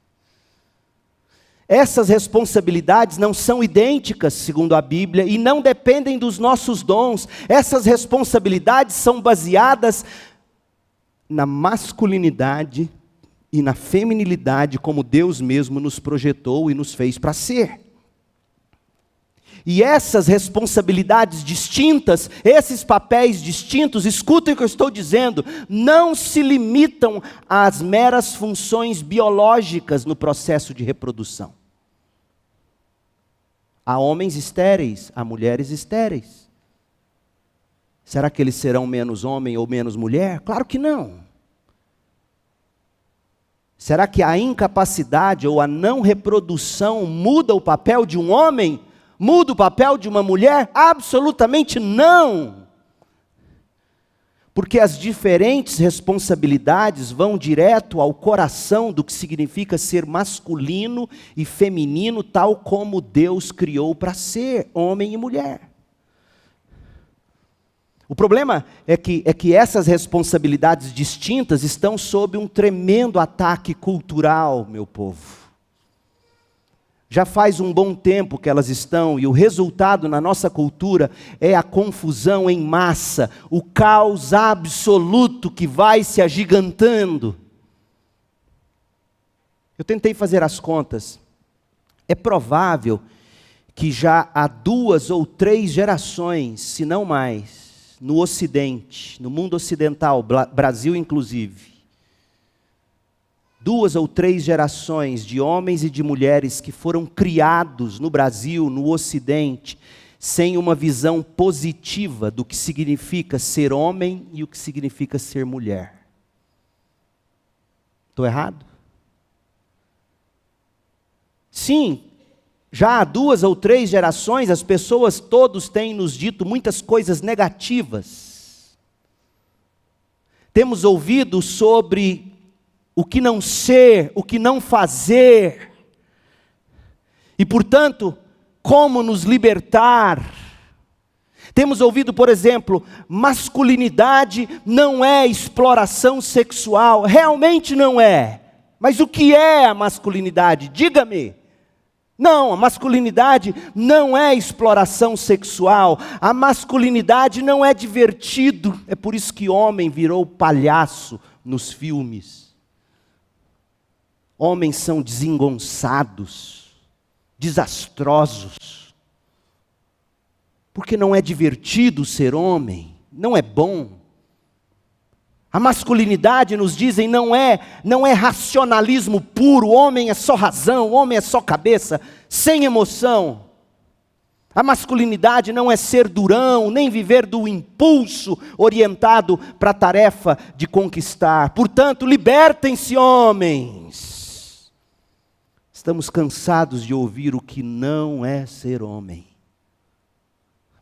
Essas responsabilidades não são idênticas, segundo a Bíblia, e não dependem dos nossos dons. Essas responsabilidades são baseadas na masculinidade e na feminilidade, como Deus mesmo nos projetou e nos fez para ser. E essas responsabilidades distintas, esses papéis distintos, escutem o que eu estou dizendo, não se limitam às meras funções biológicas no processo de reprodução. Há homens estéreis, há mulheres estéreis. Será que eles serão menos homem ou menos mulher? Claro que não. Será que a incapacidade ou a não reprodução muda o papel de um homem? Muda o papel de uma mulher? Absolutamente não. Porque as diferentes responsabilidades vão direto ao coração do que significa ser masculino e feminino, tal como Deus criou para ser, homem e mulher. O problema é que essas responsabilidades distintas estão sob um tremendo ataque cultural, meu povo. Já faz um bom tempo que elas estão, e o resultado na nossa cultura é a confusão em massa, o caos absoluto que vai se agigantando. Eu tentei fazer as contas. É provável que já há 2 ou 3 gerações, se não mais, no Ocidente, no mundo ocidental, Brasil inclusive, 2 ou 3 gerações de homens e de mulheres que foram criados no Brasil, no Ocidente, sem uma visão positiva do que significa ser homem e o que significa ser mulher. Estou errado? Sim. Já há 2 ou 3 gerações, as pessoas todos têm nos dito muitas coisas negativas. Temos ouvido sobre o que não ser, o que não fazer. E, portanto, como nos libertar. Temos ouvido, por exemplo, masculinidade não é exploração sexual. Realmente não é. Mas o que é a masculinidade? Diga-me. Não, a masculinidade não é exploração sexual, a masculinidade não é divertido, é por isso que homem virou palhaço nos filmes. Homens são desengonçados, desastrosos, porque não é divertido ser homem, não é bom. A masculinidade, nos dizem, não é racionalismo puro, o homem é só razão, o homem é só cabeça, sem emoção. A masculinidade não é ser durão, nem viver do impulso orientado para a tarefa de conquistar. Portanto, libertem-se, homens. Estamos cansados de ouvir o que não é ser homem.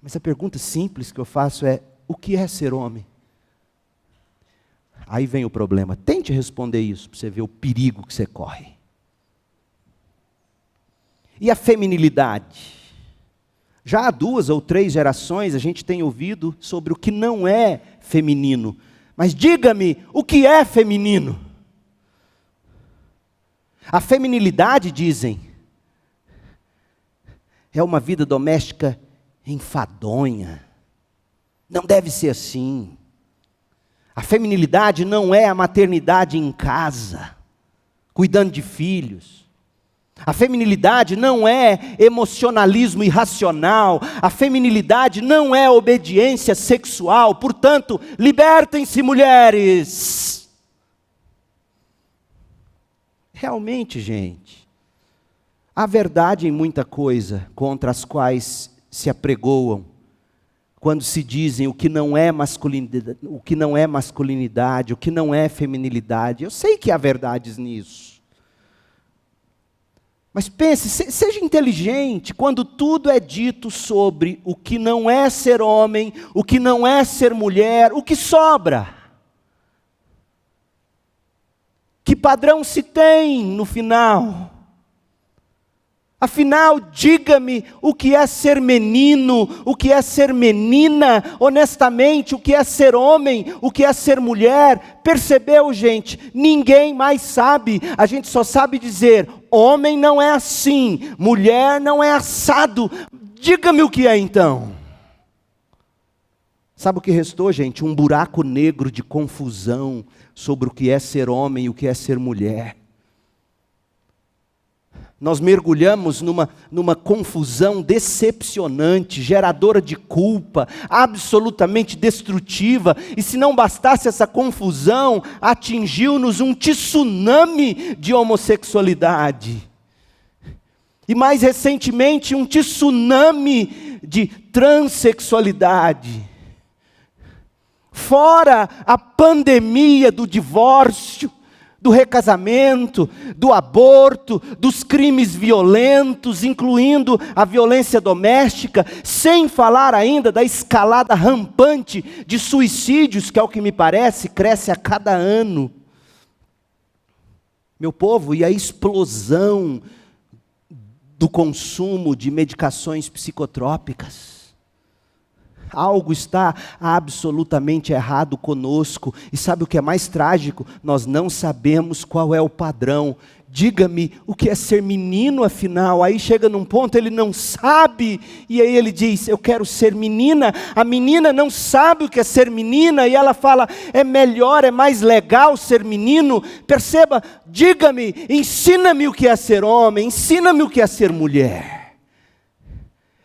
Mas a pergunta simples que eu faço é, o que é ser homem? Aí vem o problema. Tente responder isso para você ver o perigo que você corre. E a feminilidade? Já há 2 ou 3 gerações a gente tem ouvido sobre o que não é feminino. Mas diga-me, o que é feminino? A feminilidade, dizem, é uma vida doméstica enfadonha. Não deve ser assim. A feminilidade não é a maternidade em casa, cuidando de filhos. A feminilidade não é emocionalismo irracional. A feminilidade não é obediência sexual. Portanto, libertem-se, mulheres. Realmente, gente, há verdade em muita coisa contra as quais se apregoam quando se dizem o que não é masculinidade, o que não é feminilidade. Eu sei que há verdades nisso. Mas pense, seja inteligente quando tudo é dito sobre o que não é ser homem, o que não é ser mulher, o que sobra. Que padrão se tem no final? Afinal, diga-me o que é ser menino, o que é ser menina, honestamente, o que é ser homem, o que é ser mulher. Percebeu, gente? Ninguém mais sabe, a gente só sabe dizer, homem não é assim, mulher não é assado. Diga-me o que é então. Sabe o que restou, gente? Um buraco negro de confusão sobre o que é ser homem e o que é ser mulher. Nós mergulhamos numa confusão decepcionante, geradora de culpa, absolutamente destrutiva. E se não bastasse essa confusão, atingiu-nos um tsunami de homossexualidade. E mais recentemente, um tsunami de transexualidade. Fora a pandemia do divórcio, do recasamento, do aborto, dos crimes violentos, incluindo a violência doméstica, sem falar ainda da escalada rampante de suicídios, que, ao que me parece, cresce a cada ano. Meu povo, e a explosão do consumo de medicações psicotrópicas. Algo está absolutamente errado conosco. E sabe o que é mais trágico? Nós não sabemos qual é o padrão. Diga-me o que é ser menino, afinal. Aí chega num ponto, ele não sabe. E aí ele diz, eu quero ser menina. A menina não sabe o que é ser menina. E ela fala, é melhor, é mais legal ser menino. Perceba, diga-me, ensina-me o que é ser homem. Ensina-me o que é ser mulher.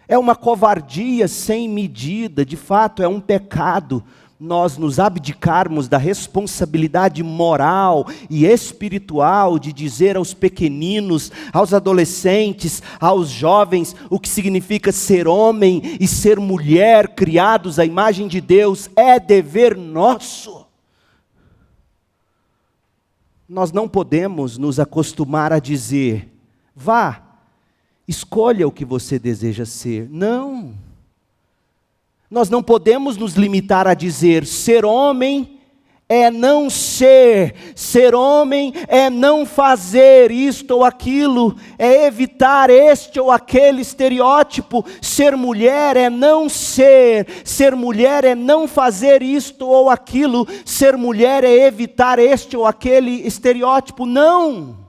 É uma covardia sem medida, de fato é um pecado nós nos abdicarmos da responsabilidade moral e espiritual de dizer aos pequeninos, aos adolescentes, aos jovens, o que significa ser homem e ser mulher, criados à imagem de Deus, é dever nosso. Nós não podemos nos acostumar a dizer, vá, escolha o que você deseja ser. Não. Nós não podemos nos limitar a dizer, ser homem é não ser homem é não fazer isto ou aquilo, é evitar este ou aquele estereótipo. Ser mulher é não ser mulher é não fazer isto ou aquilo, ser mulher é evitar este ou aquele estereótipo. Não.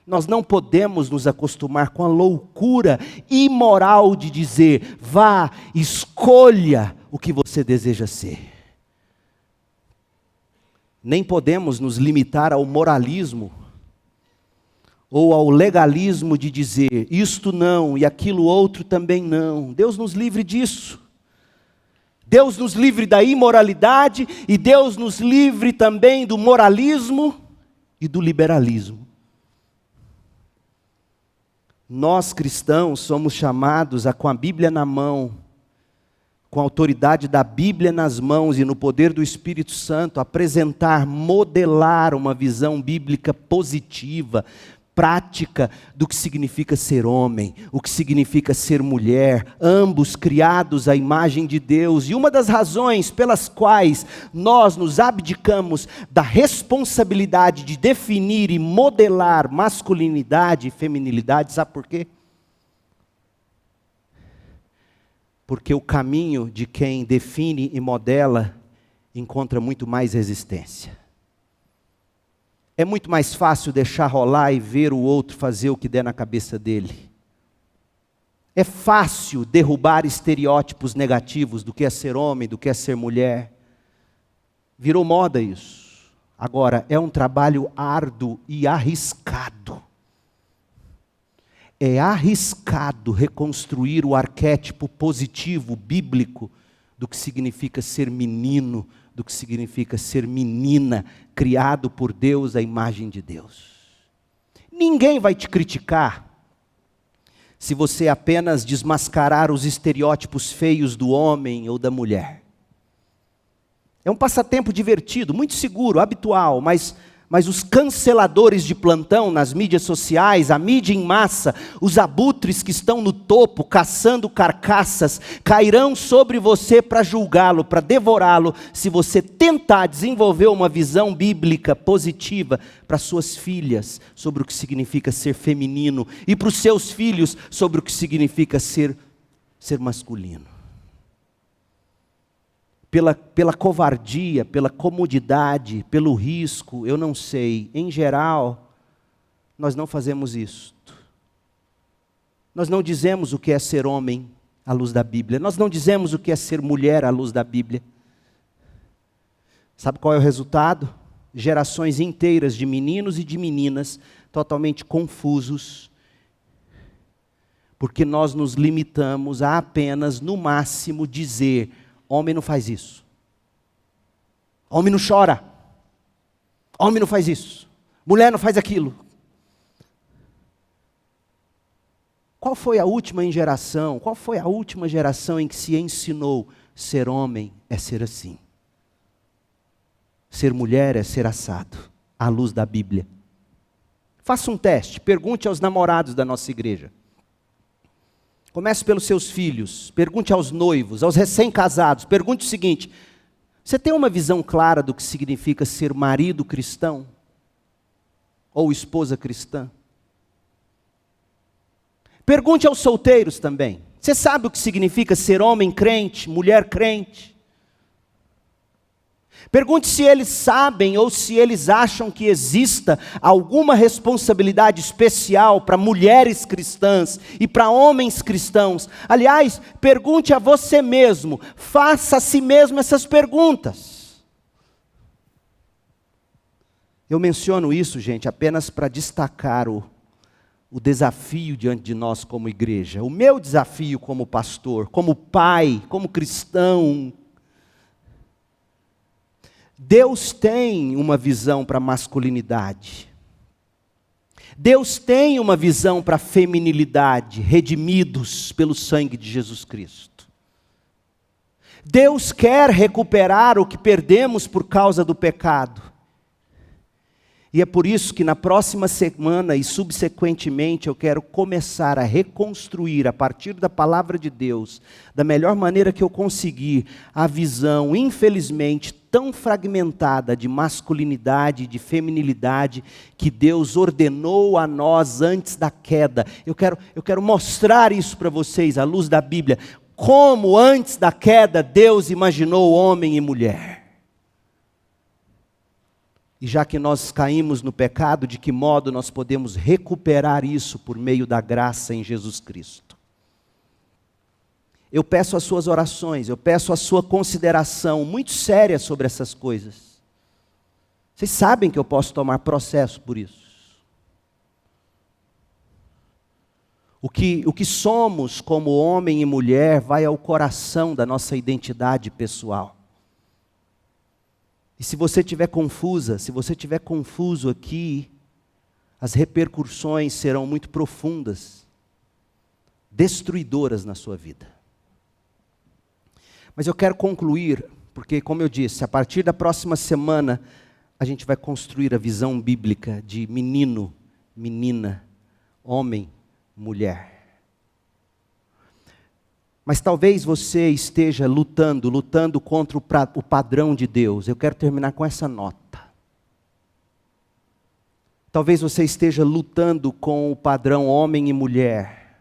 Nós não podemos nos acostumar com a loucura imoral de dizer, vá, escolha o que você deseja ser. Nem podemos nos limitar ao moralismo, ou ao legalismo de dizer, isto não e aquilo outro também não. Deus nos livre disso. Deus nos livre da imoralidade e Deus nos livre também do moralismo e do liberalismo. Nós cristãos somos chamados a, com a Bíblia na mão, com a autoridade da Bíblia nas mãos e no poder do Espírito Santo, apresentar, modelar uma visão bíblica positiva, prática do que significa ser homem, o que significa ser mulher, ambos criados à imagem de Deus. E uma das razões pelas quais nós nos abdicamos da responsabilidade de definir e modelar masculinidade e feminilidade, sabe por quê? Porque o caminho de quem define e modela encontra muito mais resistência. É muito mais fácil deixar rolar e ver o outro fazer o que der na cabeça dele. É fácil derrubar estereótipos negativos do que é ser homem, do que é ser mulher. Virou moda isso. Agora, é um trabalho árduo e arriscado. É arriscado reconstruir o arquétipo positivo, bíblico, do que significa ser menino, do que significa ser menina, criado por Deus à imagem de Deus. Ninguém vai te criticar se você apenas desmascarar os estereótipos feios do homem ou da mulher. É um passatempo divertido, muito seguro, habitual, mas os canceladores de plantão nas mídias sociais, a mídia em massa, os abutres que estão no topo, caçando carcaças, cairão sobre você para julgá-lo, para devorá-lo, se você tentar desenvolver uma visão bíblica positiva para suas filhas, sobre o que significa ser feminino, e para os seus filhos, sobre o que significa ser masculino. Pela covardia, pela comodidade, pelo risco, eu não sei. Em geral, nós não fazemos isso. Nós não dizemos o que é ser homem à luz da Bíblia. Nós não dizemos o que é ser mulher à luz da Bíblia. Sabe qual é o resultado? Gerações inteiras de meninos e de meninas totalmente confusos Porque nós nos limitamos a apenas, no máximo, dizer: homem não faz isso. Homem não chora. Homem não faz isso. Mulher não faz aquilo. Qual foi a última geração? Qual foi a última geração em que se ensinou: ser homem é ser assim? Ser mulher é ser assado, à luz da Bíblia. Faça um teste, pergunte aos namorados da nossa igreja. Comece pelos seus filhos, pergunte aos noivos, aos recém-casados, pergunte o seguinte: você tem uma visão clara do que significa ser marido cristão? Ou esposa cristã? Pergunte aos solteiros também. Você sabe o que significa ser homem crente, mulher crente? Pergunte se eles sabem ou se eles acham que exista alguma responsabilidade especial para mulheres cristãs e para homens cristãos. Aliás, pergunte a você mesmo, faça a si mesmo essas perguntas. Eu menciono isso, gente, apenas para destacar o desafio diante de nós como igreja. O meu desafio como pastor, como pai, como cristão. Deus tem uma visão para a masculinidade. Deus tem uma visão para a feminilidade, redimidos pelo sangue de Jesus Cristo. Deus quer recuperar o que perdemos por causa do pecado. E é por isso que na próxima semana e subsequentemente eu quero começar a reconstruir a partir da palavra de Deus, da melhor maneira que eu conseguir, a visão, infelizmente, tão fragmentada de masculinidade e de feminilidade que Deus ordenou a nós antes da queda. Eu quero mostrar isso para vocês, à luz da Bíblia, como antes da queda Deus imaginou homem e mulher. E já que nós caímos no pecado, de que modo nós podemos recuperar isso por meio da graça em Jesus Cristo? Eu peço as suas orações, eu peço a sua consideração muito séria sobre essas coisas. Vocês sabem que eu posso tomar processo por isso. O que somos como homem e mulher vai ao coração da nossa identidade pessoal. E se você estiver confusa, se você estiver confuso aqui, as repercussões serão muito profundas, destruidoras na sua vida. Mas eu quero concluir, porque como eu disse, a partir da próxima semana, a gente vai construir a visão bíblica de menino, menina, homem, mulher. Mas talvez você esteja lutando contra o padrão de Deus. Eu quero terminar com essa nota. Talvez você esteja lutando com o padrão homem e mulher.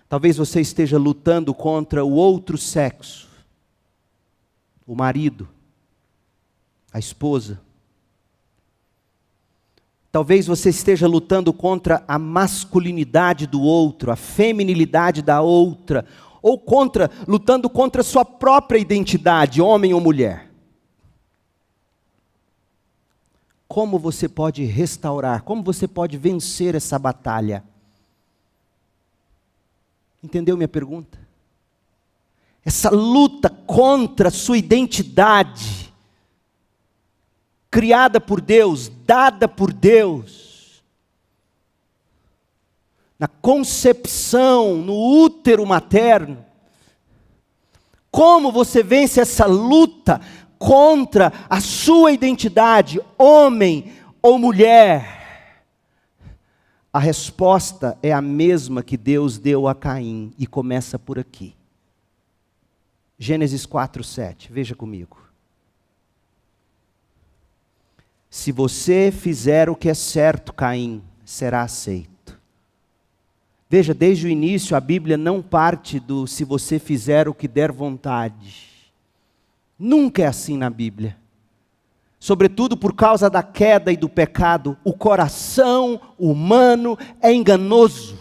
Talvez você esteja lutando contra o outro sexo. O marido, a esposa. Talvez você esteja lutando contra a masculinidade do outro, a feminilidade da outra, ou lutando contra a sua própria identidade, homem ou mulher. Como você pode restaurar, como você pode vencer essa batalha? Entendeu minha pergunta? Essa luta contra a sua identidade, criada por Deus, dada por Deus, na concepção, no útero materno. Como você vence essa luta contra a sua identidade, homem ou mulher? A resposta é a mesma que Deus deu a Caim, e começa por aqui. Gênesis 4:7, veja comigo. Se você fizer o que é certo, Caim, será aceito. Veja, desde o início a Bíblia não parte do se você fizer o que der vontade. Nunca é assim na Bíblia. Sobretudo por causa da queda e do pecado, o coração humano é enganoso.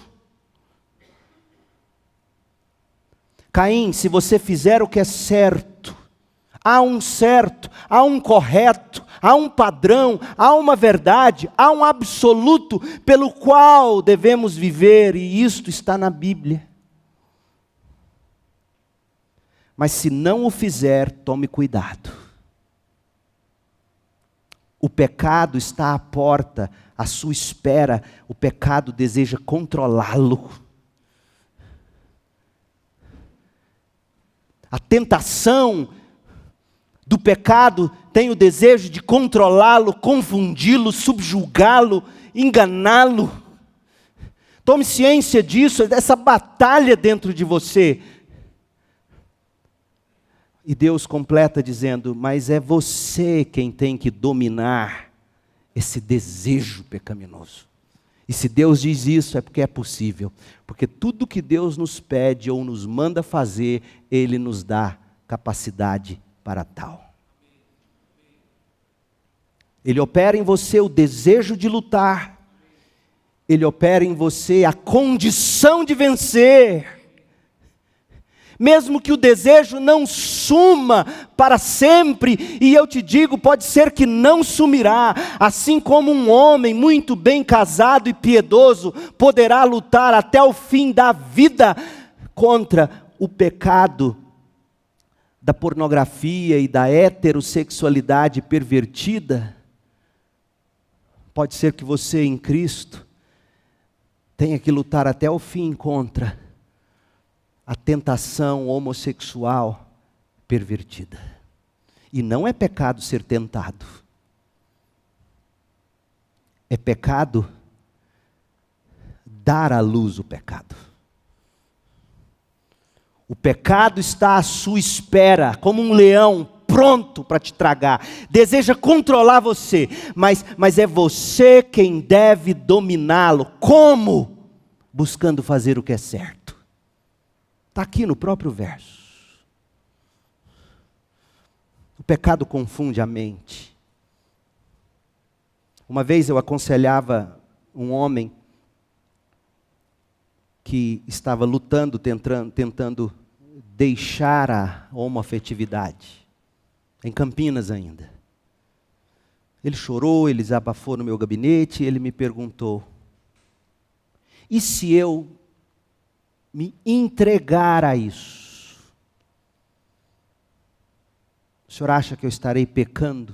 Caim, se você fizer o que é certo, há um certo, há um correto, há um padrão, há uma verdade, há um absoluto pelo qual devemos viver, e isto está na Bíblia. Mas se não o fizer, tome cuidado. O pecado está à porta, à sua espera. O pecado deseja controlá-lo. A tentação do pecado tem o desejo de controlá-lo, confundi-lo, subjugá-lo, enganá-lo. Tome ciência disso, dessa batalha dentro de você. E Deus completa dizendo, mas é você quem tem que dominar esse desejo pecaminoso. E se Deus diz isso, é porque é possível. Porque tudo que Deus nos pede ou nos manda fazer, Ele nos dá capacidade para tal. Ele opera em você o desejo de lutar. Ele opera em você a condição de vencer. Mesmo que o desejo não suma para sempre, e eu te digo, pode ser que não sumirá, assim como um homem muito bem casado e piedoso poderá lutar até o fim da vida contra o pecado da pornografia e da heterossexualidade pervertida. Pode ser que você em Cristo tenha que lutar até o fim contra a tentação homossexual pervertida. E não é pecado ser tentado. É pecado dar à luz o pecado. O pecado está à sua espera, como um leão pronto para te tragar. Deseja controlar você, mas é você quem deve dominá-lo. Como? Buscando fazer o que é certo. Está aqui no próprio verso. O pecado confunde a mente. Uma vez eu aconselhava um homem que estava lutando, tentando deixar a homoafetividade, em Campinas ainda. Ele chorou, ele desabafou no meu gabinete, ele me perguntou, e se eu me entregar a isso? O senhor acha que eu estarei pecando?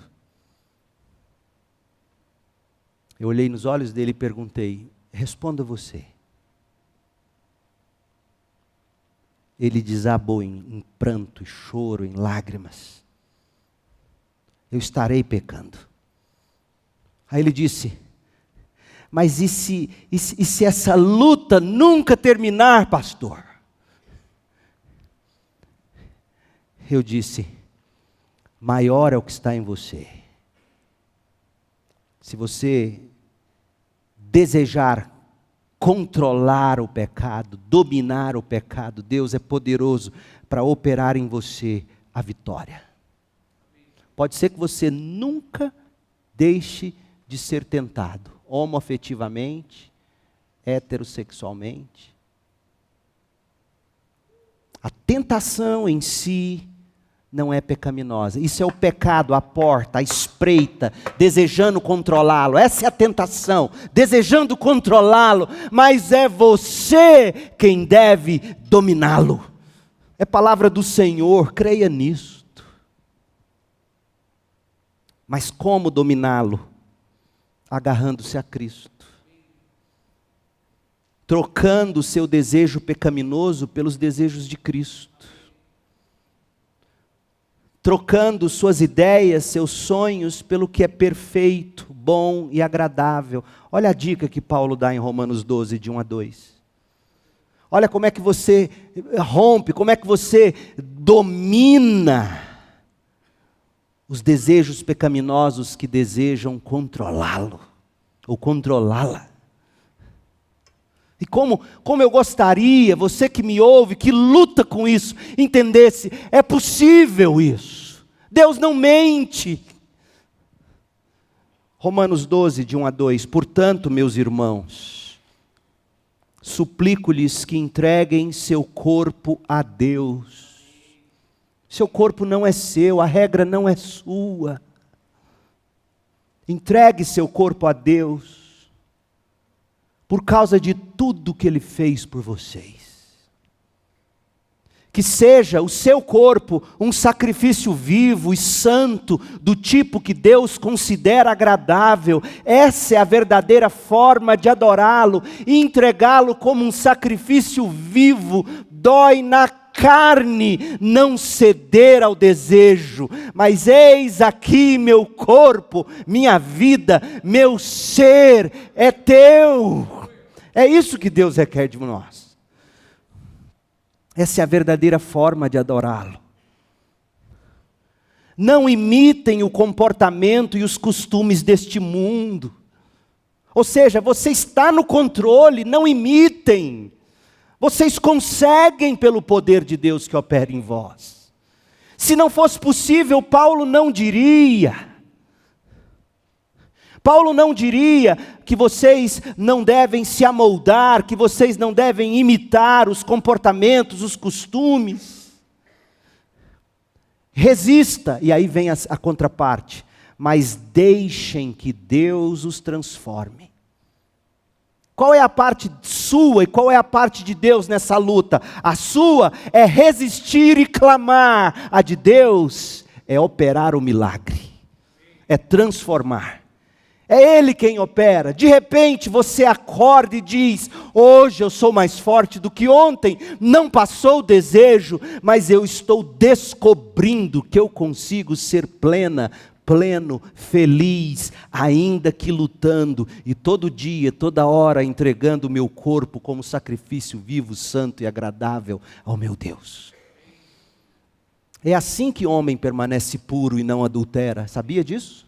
Eu olhei nos olhos dele e perguntei, responda você. Ele desabou em pranto, em choro, em lágrimas. Eu estarei pecando. Aí ele disse, mas e se essa luta nunca terminar, pastor? Eu disse, maior é o que está em você. Se você desejar controlar o pecado, dominar o pecado, Deus é poderoso para operar em você a vitória. Pode ser que você nunca deixe de ser tentado, homoafetivamente, heterossexualmente. A tentação em si não é pecaminosa. Isso é o pecado, a porta, a espreita, desejando controlá-lo. Essa é a tentação, desejando controlá-lo, mas é você quem deve dominá-lo. É palavra do Senhor, creia nisto. Mas como dominá-lo? Agarrando-se a Cristo. Trocando o seu desejo pecaminoso pelos desejos de Cristo. Trocando suas ideias, seus sonhos, pelo que é perfeito, bom e agradável. Olha a dica que Paulo dá em Romanos 12, de 1 a 2. Olha como é que você rompe, como é que você domina os desejos pecaminosos que desejam controlá-lo, ou controlá-la. E como eu gostaria, você que me ouve, que luta com isso, entendesse, é possível isso. Deus não mente. Romanos 12, de 1 a 2. Portanto, meus irmãos, suplico-lhes que entreguem seu corpo a Deus. Seu corpo não é seu, a regra não é sua. Entregue seu corpo a Deus, por causa de tudo que Ele fez por vocês. Que seja o seu corpo um sacrifício vivo e santo, do tipo que Deus considera agradável. Essa é a verdadeira forma de adorá-lo e entregá-lo como um sacrifício vivo. Dói na carne não ceder ao desejo, mas eis aqui meu corpo, minha vida, meu ser é teu. É isso que Deus requer de nós. Essa é a verdadeira forma de adorá-lo. Não imitem o comportamento e os costumes deste mundo. Ou seja, você está no controle, não imitem. Vocês conseguem pelo poder de Deus que opera em vós. Se não fosse possível, Paulo não diria. Paulo não diria que vocês não devem se amoldar, que vocês não devem imitar os comportamentos, os costumes. Resista, e aí vem a contraparte, mas deixem que Deus os transforme. Qual é a parte sua e qual é a parte de Deus nessa luta? A sua é resistir e clamar. A de Deus é operar o milagre, é transformar. É Ele quem opera. De repente você acorda e diz: hoje eu sou mais forte do que ontem. Não passou o desejo, mas eu estou descobrindo que eu consigo ser pleno, feliz, ainda que lutando. E todo dia, toda hora entregando o meu corpo como sacrifício vivo, santo e agradável ao meu Deus. É assim que o homem permanece puro e não adultera. Sabia disso?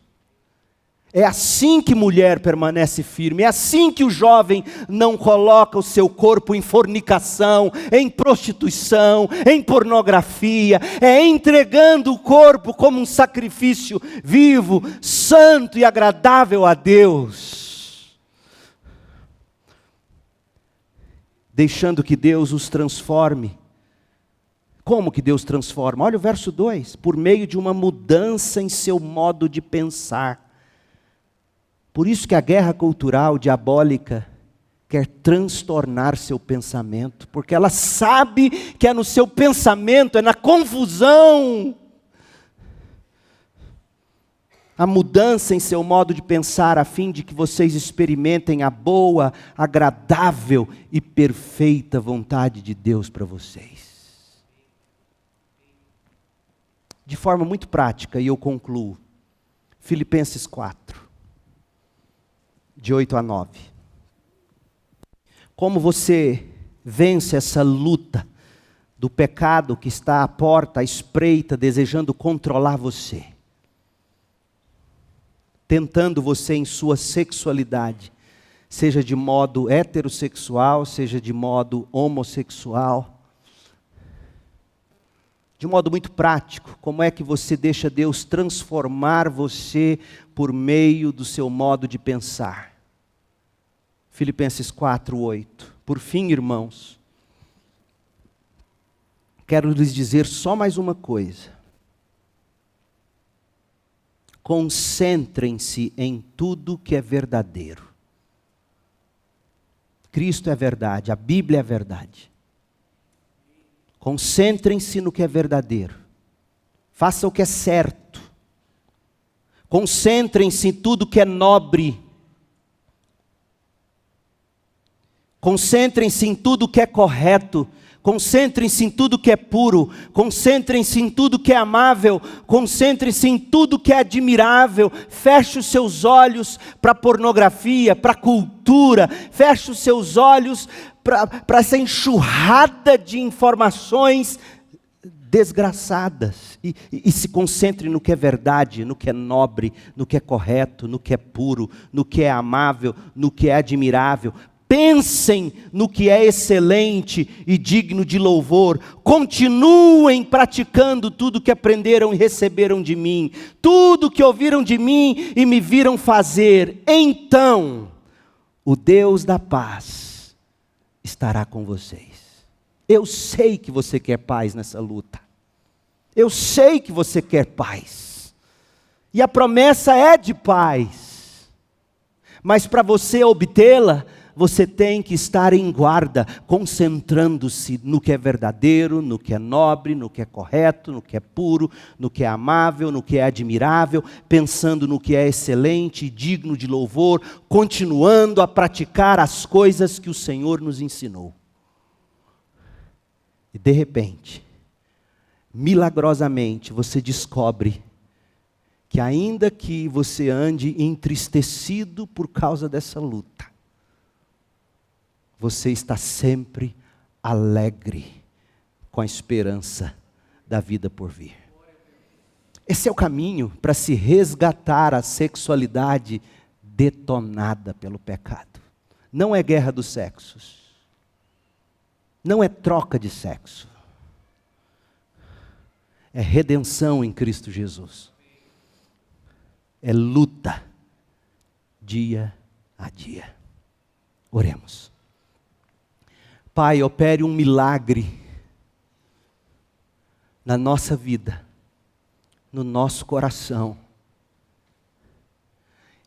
É assim que mulher permanece firme, é assim que o jovem não coloca o seu corpo em fornicação, em prostituição, em pornografia, é entregando o corpo como um sacrifício vivo, santo e agradável a Deus. Deixando que Deus os transforme. Como que Deus transforma? Olha o verso 2, por meio de uma mudança em seu modo de pensar. Por isso que a guerra cultural diabólica quer transtornar seu pensamento, porque ela sabe que é no seu pensamento, é na confusão. A mudança em seu modo de pensar, a fim de que vocês experimentem a boa, agradável e perfeita vontade de Deus para vocês. De forma muito prática, e eu concluo, Filipenses 4. De 8 a 9. Como você vence essa luta do pecado que está à porta, à espreita, desejando controlar você, tentando você em sua sexualidade, seja de modo heterossexual, seja de modo homossexual. De um modo muito prático, como é que você deixa Deus transformar você por meio do seu modo de pensar? Filipenses 4:8. Por fim, irmãos, quero lhes dizer só mais uma coisa. Concentrem-se em tudo que é verdadeiro. Cristo é verdade, a Bíblia é verdade. Concentrem-se no que é verdadeiro. Faça o que é certo. Concentrem-se em tudo que é nobre. Concentrem-se em tudo que é correto. Concentrem-se em tudo que é puro. Concentrem-se em tudo que é amável. Concentrem-se em tudo que é admirável. Feche os seus olhos para a pornografia, para a cultura. Feche os seus olhos para essa enxurrada de informações desgraçadas. E se concentre no que é verdade, no que é nobre, no que é correto, no que é puro, no que é amável, no que é admirável. Pensem no que é excelente e digno de louvor. Continuem praticando tudo que aprenderam e receberam de mim. Tudo que ouviram de mim e me viram fazer. Então, o Deus da paz estará com vocês. Eu sei que você quer paz nessa luta. Eu sei que você quer paz. E a promessa é de paz. Mas para você obtê-la, você tem que estar em guarda, concentrando-se no que é verdadeiro, no que é nobre, no que é correto, no que é puro, no que é amável, no que é admirável, pensando no que é excelente e digno de louvor, continuando a praticar as coisas que o Senhor nos ensinou. E de repente, milagrosamente, você descobre que ainda que você ande entristecido por causa dessa luta, você está sempre alegre com a esperança da vida por vir. Esse é o caminho para se resgatar a sexualidade detonada pelo pecado. Não é guerra dos sexos. Não é troca de sexo. É redenção em Cristo Jesus. É luta dia a dia. Oremos. Pai, opere um milagre na nossa vida, no nosso coração.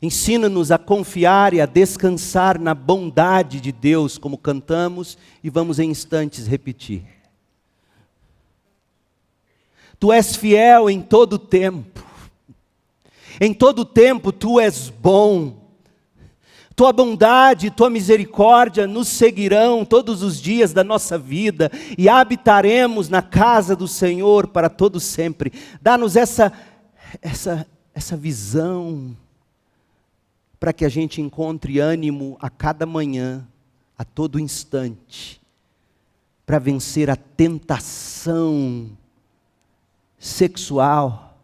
Ensina-nos a confiar e a descansar na bondade de Deus, como cantamos e vamos em instantes repetir. Tu és fiel em todo tempo. Em todo tempo tu és bom. Tua bondade e tua misericórdia nos seguirão todos os dias da nossa vida e habitaremos na casa do Senhor para todo sempre. Dá-nos essa visão para que a gente encontre ânimo a cada manhã, a todo instante, para vencer a tentação sexual,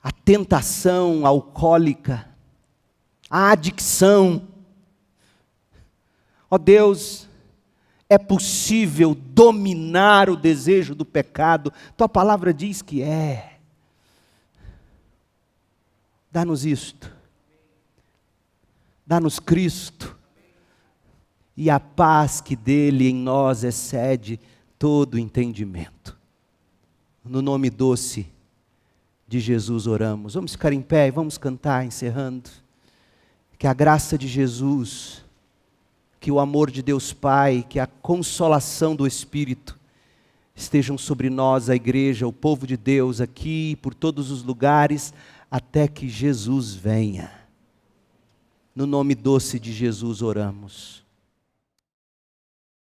a tentação alcoólica, a adicção. Ó Deus, é possível dominar o desejo do pecado. Tua palavra diz que é. Dá-nos isto. Dá-nos Cristo. E a paz que dele em nós excede todo entendimento. No nome doce de Jesus oramos. Vamos ficar em pé e vamos cantar, encerrando. Que a graça de Jesus, que o amor de Deus Pai, que a consolação do Espírito estejam sobre nós, a igreja, o povo de Deus, aqui por todos os lugares, até que Jesus venha. No nome doce de Jesus oramos.